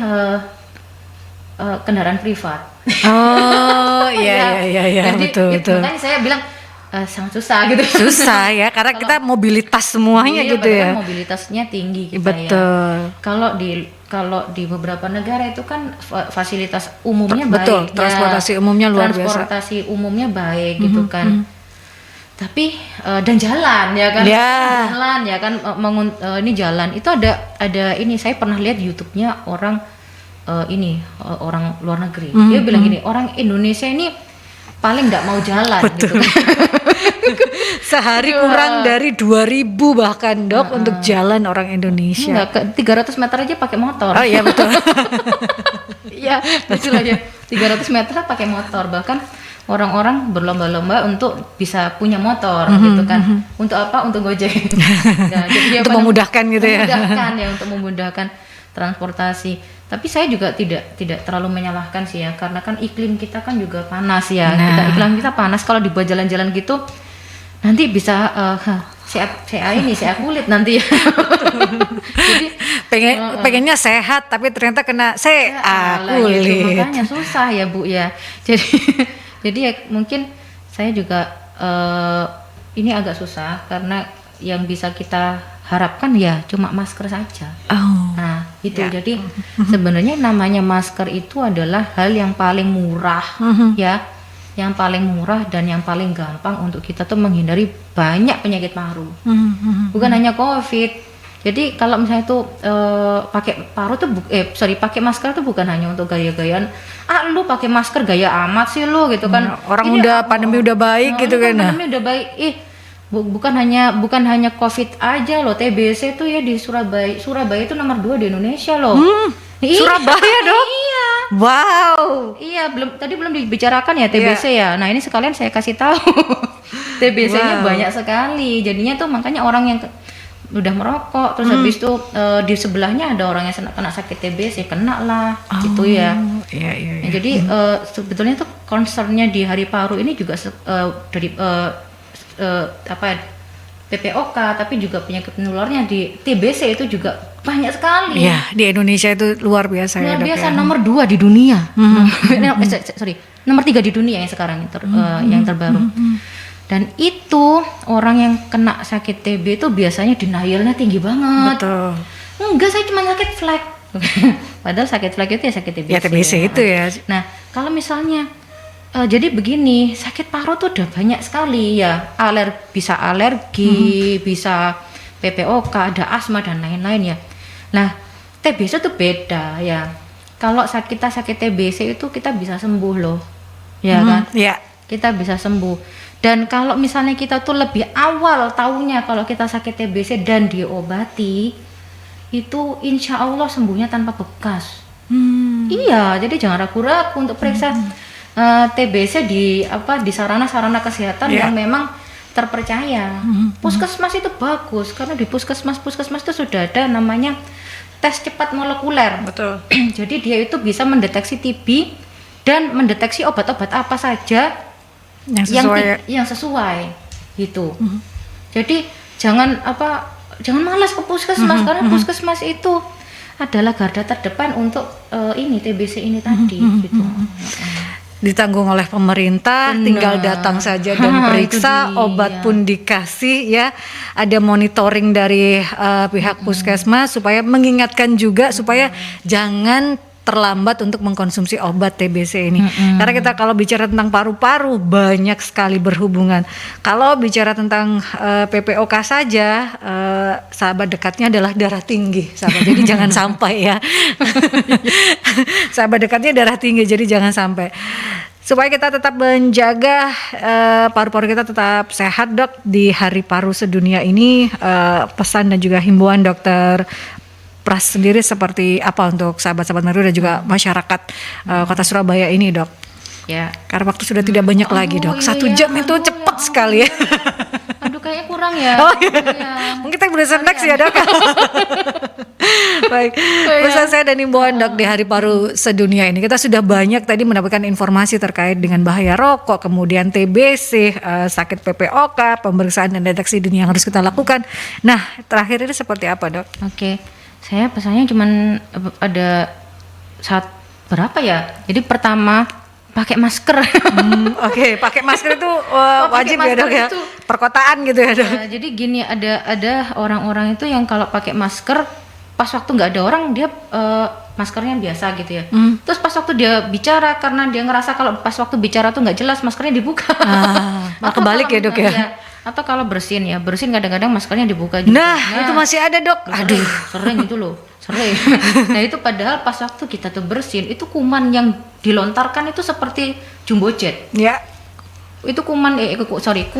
kendaraan privat. Oh iya. Jadi betul. makanya saya bilang sangat susah gitu. Susah ya, karena kita mobilitas semuanya gitu ya. Kan mobilitasnya tinggi kita Betul. ya. Kalau di beberapa negara itu kan fasilitas umumnya Betul, baik. transportasi umumnya luar biasa. Transportasi umumnya baik gitu kan. Tapi dan jalan ya kan. Jalan ya kan ini jalan itu ada ini saya pernah lihat YouTube-nya orang orang luar negeri. Dia bilang gini, orang Indonesia ini paling nggak mau jalan. Betul. Gitu kan. Sehari kurang dari 2.000 bahkan Dok untuk jalan orang Indonesia. Enggak, 300 meter aja pakai motor. Oh iya betul. Iya betul aja. 300 meter pakai motor, bahkan orang-orang berlomba-lomba untuk bisa punya motor gitu kan. Untuk apa? Untuk Gojek. Nah, jadi untuk memudahkan gitu ya. Untuk memudahkan transportasi. Tapi saya juga tidak terlalu menyalahkan sih ya, karena kan iklim kita kan juga panas ya. Iklim kita panas, kalau dibuat jalan-jalan gitu nanti bisa saya kulit nanti ya. Jadi pengennya sehat tapi ternyata kena kulit. Gitu, makanya susah ya Bu ya. Jadi ya mungkin saya juga ini agak susah karena yang bisa kita harapkan ya cuma masker saja. Nah itu jadi sebenarnya namanya masker itu adalah hal yang paling murah ya, yang paling murah dan yang paling gampang untuk kita tuh menghindari banyak penyakit paru. Bukan hanya COVID. Jadi kalau misalnya tuh pakai pakai masker tuh bukan hanya untuk gaya-gayaan. Lu pakai masker gaya amat sih lu gitu kan. Orang pandemi udah baik gitu kan. Pandemi udah baik. Bukan hanya COVID aja loh, TBC tuh ya di Surabaya itu nomor 2 di Indonesia loh. Surabaya Dok? Iya. Wow. Iya, belum dibicarakan ya TBC ya. Nah ini sekalian saya kasih tahu. TBC-nya banyak sekali. Jadinya tuh makanya orang yang udah merokok terus habis itu di sebelahnya ada orang yang kena sakit TBC kena lah gitu ya. Iya. Jadi sebetulnya tuh concernnya di Hari Paru ini juga dari PPOK, tapi juga penyakit penularnya di TBC itu juga banyak sekali. Iya, di Indonesia itu luar biasa ya. Luar biasa, nomor 2 di dunia. Nomor 3 di dunia yang sekarang yang terbaru. Dan itu orang yang kena sakit TB itu biasanya denialnya tinggi banget. Betul. Enggak, saya cuma sakit flek. Padahal sakit flek itu ya sakit TBC. Ya TBC itu ya. Nah, kalau misalnya jadi begini, sakit paru tuh udah banyak sekali ya. Bisa alergi, bisa PPOK, ada asma dan lain-lain ya. Nah, TBC tuh beda ya. Kalau kita sakit TBC itu kita bisa sembuh loh. Ya kan? Iya. Kita bisa sembuh. Dan kalau misalnya kita tuh lebih awal taunya kalau kita sakit TBC dan diobati, itu insya Allah sembuhnya tanpa bekas. Iya, jadi jangan ragu-ragu untuk periksa TBC di sarana-sarana kesehatan yang memang terpercaya. Puskesmas itu bagus karena di puskesmas itu sudah ada namanya tes cepat molekuler. Betul. Jadi dia itu bisa mendeteksi TB dan mendeteksi obat-obat apa saja yang sesuai gitu. Jadi jangan malas ke puskesmas karena puskesmas itu adalah garda terdepan untuk TBC ini tadi gitu. Ditanggung oleh pemerintah, tinggal datang saja dan periksa, obat pun dikasih ya. Ada monitoring dari pihak puskesmas supaya mengingatkan juga supaya jangan terlambat untuk mengkonsumsi obat TBC ini. Karena kita kalau bicara tentang paru-paru banyak sekali berhubungan. Kalau bicara tentang PPOK saja, sahabat dekatnya adalah darah tinggi, sahabat. Jadi jangan sampai ya. Sahabat dekatnya darah tinggi, jadi jangan sampai. Supaya kita tetap menjaga paru-paru kita tetap sehat, Dok, di Hari Paru Sedunia ini, pesan dan juga himbauan Dokter Pras sendiri seperti apa untuk sahabat-sahabat Merkuri dan juga masyarakat Kota Surabaya ini, Dok? Ya, karena waktu sudah tidak banyak lagi, Dok. 1 jam itu cepat sekali ya. Aduh, kayaknya kurang ya. Mungkin kita bisa next ya, Dok. Baik, pesan saya dan himbauan, Dok, di Hari Paru Sedunia ini. Kita sudah banyak tadi mendapatkan informasi terkait dengan bahaya rokok, kemudian TBC, sakit PPOK, pemeriksaan dan deteksi dini yang harus kita lakukan. Nah, terakhir ini seperti apa, Dok? Oke. Saya pesannya cuman ada berapa ya? Jadi pertama pakai masker. Oke, pakai masker itu wajib ya, Dok ya. Itu, perkotaan gitu ya, Dok. Ya, jadi gini, ada orang-orang itu yang kalau pakai masker pas waktu nggak ada orang dia maskernya biasa gitu ya. Terus pas waktu dia bicara, karena dia ngerasa kalau pas waktu bicara tuh nggak jelas, maskernya dibuka. Kebalik ya, Dok ya. Atau kalau bersin kadang-kadang maskernya dibuka juga. Nah, itu masih ada, Dok. Aduh, sering itu loh, sering. Nah, itu padahal pas waktu kita tuh bersin, itu kuman yang dilontarkan itu seperti jumbo jet. Ya. Itu kuman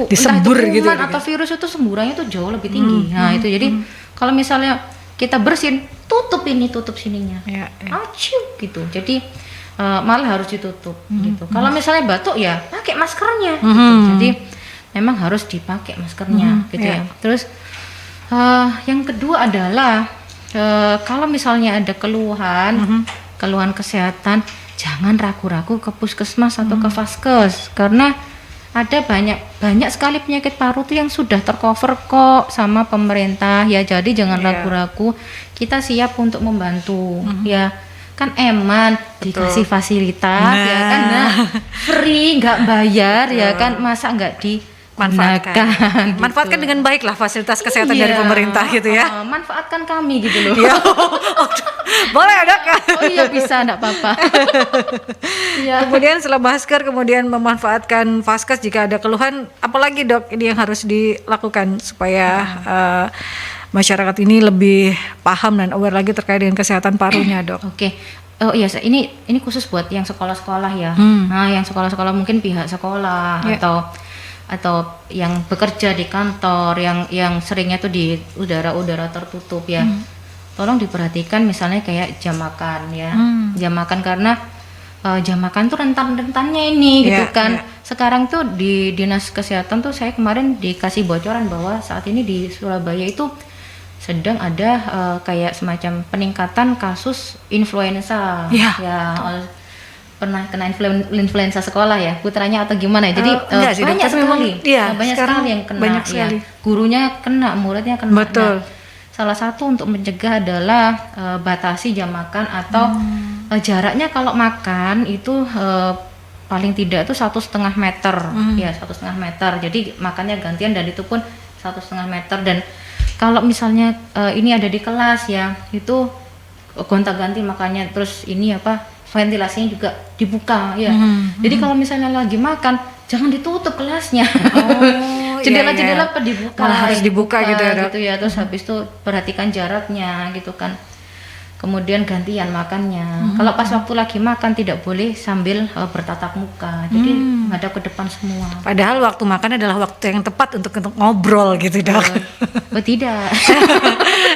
disembur kuman gitu. Atau virus itu semburannya tuh jauh lebih tinggi. Nah, itu jadi kalau misalnya kita bersin, tutup sininya. Ya. Aciu gitu. Jadi malah harus ditutup gitu. Kalau misalnya batuk ya pakai maskernya gitu. Jadi memang harus dipakai maskernya gitu ya. Terus yang kedua adalah kalau misalnya ada keluhan kesehatan, jangan ragu-ragu ke puskesmas atau ke vaskes, karena ada banyak sekali penyakit paru tuh yang sudah tercover kok sama pemerintah ya. Jadi jangan ragu-ragu, kita siap untuk membantu ya. Kan eman dikasih fasilitas ya kan, free, nggak bayar ya kan, masa nggak manfaatkan. Manfaatkan dengan baik lah fasilitas kesehatan dari pemerintah gitu ya. Manfaatkan kami gitu loh. Boleh, Dok? Oh iya, bisa, enggak apa-apa. Kemudian setelah masker, kemudian memanfaatkan vaskes jika ada keluhan, apalagi, Dok, ini yang harus dilakukan supaya masyarakat ini lebih paham dan aware lagi terkait dengan kesehatan parunya, Dok. Oke. Oh iya, ini khusus buat yang sekolah-sekolah ya. Nah, yang sekolah-sekolah mungkin pihak sekolah atau yang bekerja di kantor yang seringnya tuh di udara tertutup ya. Tolong diperhatikan misalnya kayak jam makan ya. Jam makan, karena jam makan tuh rentan-rentannya ini gitu kan. Sekarang tuh di Dinas Kesehatan tuh saya kemarin dikasih bocoran bahwa saat ini di Surabaya itu sedang ada kayak semacam peningkatan kasus influenza ya. Pernah kena influenza sekolah ya, putranya atau gimana ya? Jadi banyak sekali, banyak sekali yang kena. Banyak sekali. Gurunya kena, muridnya kena. Betul. Nah, salah satu untuk mencegah adalah batasi jam makan atau jaraknya kalau makan itu paling tidak itu 1,5 meter, ya 1,5 meter. Jadi makannya gantian dan itu pun 1,5 meter, dan kalau misalnya ini ada di kelas ya, itu gonta-ganti makanya, terus ini ventilasinya juga dibuka ya. Jadi kalau misalnya lagi makan jangan ditutup kelasnya. Oh, Jendela-jendela dibuka. Malah harus dibuka gitu ya, Dok. Gitu ya. Terus habis itu perhatikan jaraknya gitu kan. Kemudian gantian makannya. Kalau pas waktu lagi makan tidak boleh sambil bertatap muka. Jadi ngadap ke depan semua. Padahal waktu makan adalah waktu yang tepat untuk ngobrol gitu, Dok. Oh tidak.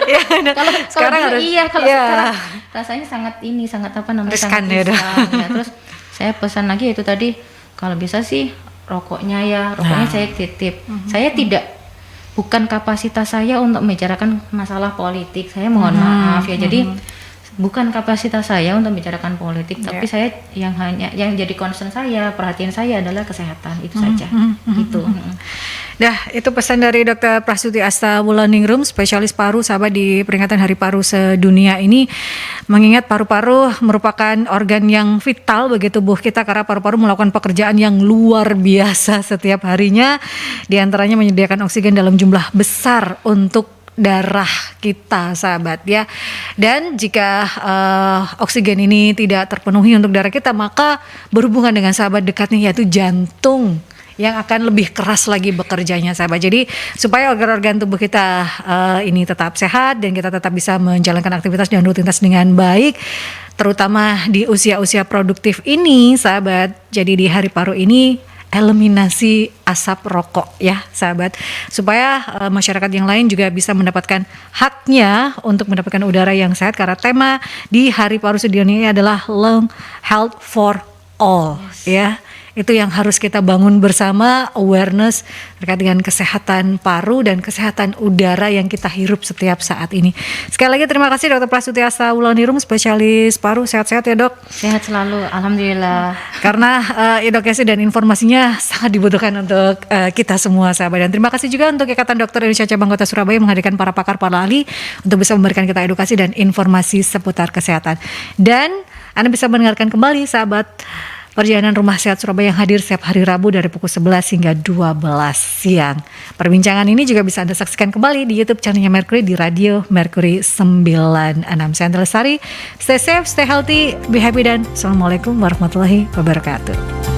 Ya, Dok. Kalau sekarang dulu harus iya, kalau ya. sekarang rasanya sangat Riskan sangat ya, Dok. riskan, ya. Terus saya pesan lagi itu tadi, kalau bisa sih rokoknya saya titip. Saya bukan kapasitas saya untuk membicarakan masalah politik. Saya mohon maaf ya. Jadi bukan kapasitas saya untuk membicarakan politik, tapi saya yang jadi concern saya, perhatian saya adalah kesehatan itu saja. Gitu. Dah, itu pesan dari Dr. Prastuti Asta Wulandingrum, spesialis paru, sahabat, di peringatan Hari Paru Sedunia ini. Mengingat paru-paru merupakan organ yang vital bagi tubuh kita, karena paru-paru melakukan pekerjaan yang luar biasa setiap harinya. Di antaranya menyediakan oksigen dalam jumlah besar untuk darah kita, sahabat ya. Dan jika oksigen ini tidak terpenuhi untuk darah kita, maka berhubungan dengan sahabat dekatnya, yaitu jantung, yang akan lebih keras lagi bekerjanya, sahabat. Jadi supaya organ-organ tubuh kita ini tetap sehat dan kita tetap bisa menjalankan aktivitas dan rutinitas dengan baik, terutama di usia-usia produktif ini, sahabat. Jadi di Hari Paru ini eliminasi asap rokok ya, sahabat, supaya masyarakat yang lain juga bisa mendapatkan haknya untuk mendapatkan udara yang sehat, karena tema di Hari Paru Sedunia ini adalah Lung Health for All. Ya, itu yang harus kita bangun bersama, awareness terkait dengan kesehatan paru dan kesehatan udara yang kita hirup setiap saat ini. Sekali lagi terima kasih Dr. Prastuti Asta Wulandingrum, spesialis paru. Sehat-sehat ya, Dok. Sehat selalu, alhamdulillah. Karena edukasi dan informasinya sangat dibutuhkan untuk kita semua, sahabat. Dan terima kasih juga untuk Ikatan Dokter Indonesia Cabang Kota Surabaya menghadirkan para pakar, para ahli untuk bisa memberikan kita edukasi dan informasi seputar kesehatan. Dan Anda bisa mendengarkan kembali, sahabat, Perjalanan Rumah Sehat Surabaya yang hadir setiap hari Rabu dari pukul 11 hingga 12 siang. Perbincangan ini juga bisa Anda saksikan kembali di YouTube channelnya Mercury di Radio Mercury 96. Saya Andra Lestari, stay safe, stay healthy, be happy, dan Assalamualaikum warahmatullahi wabarakatuh.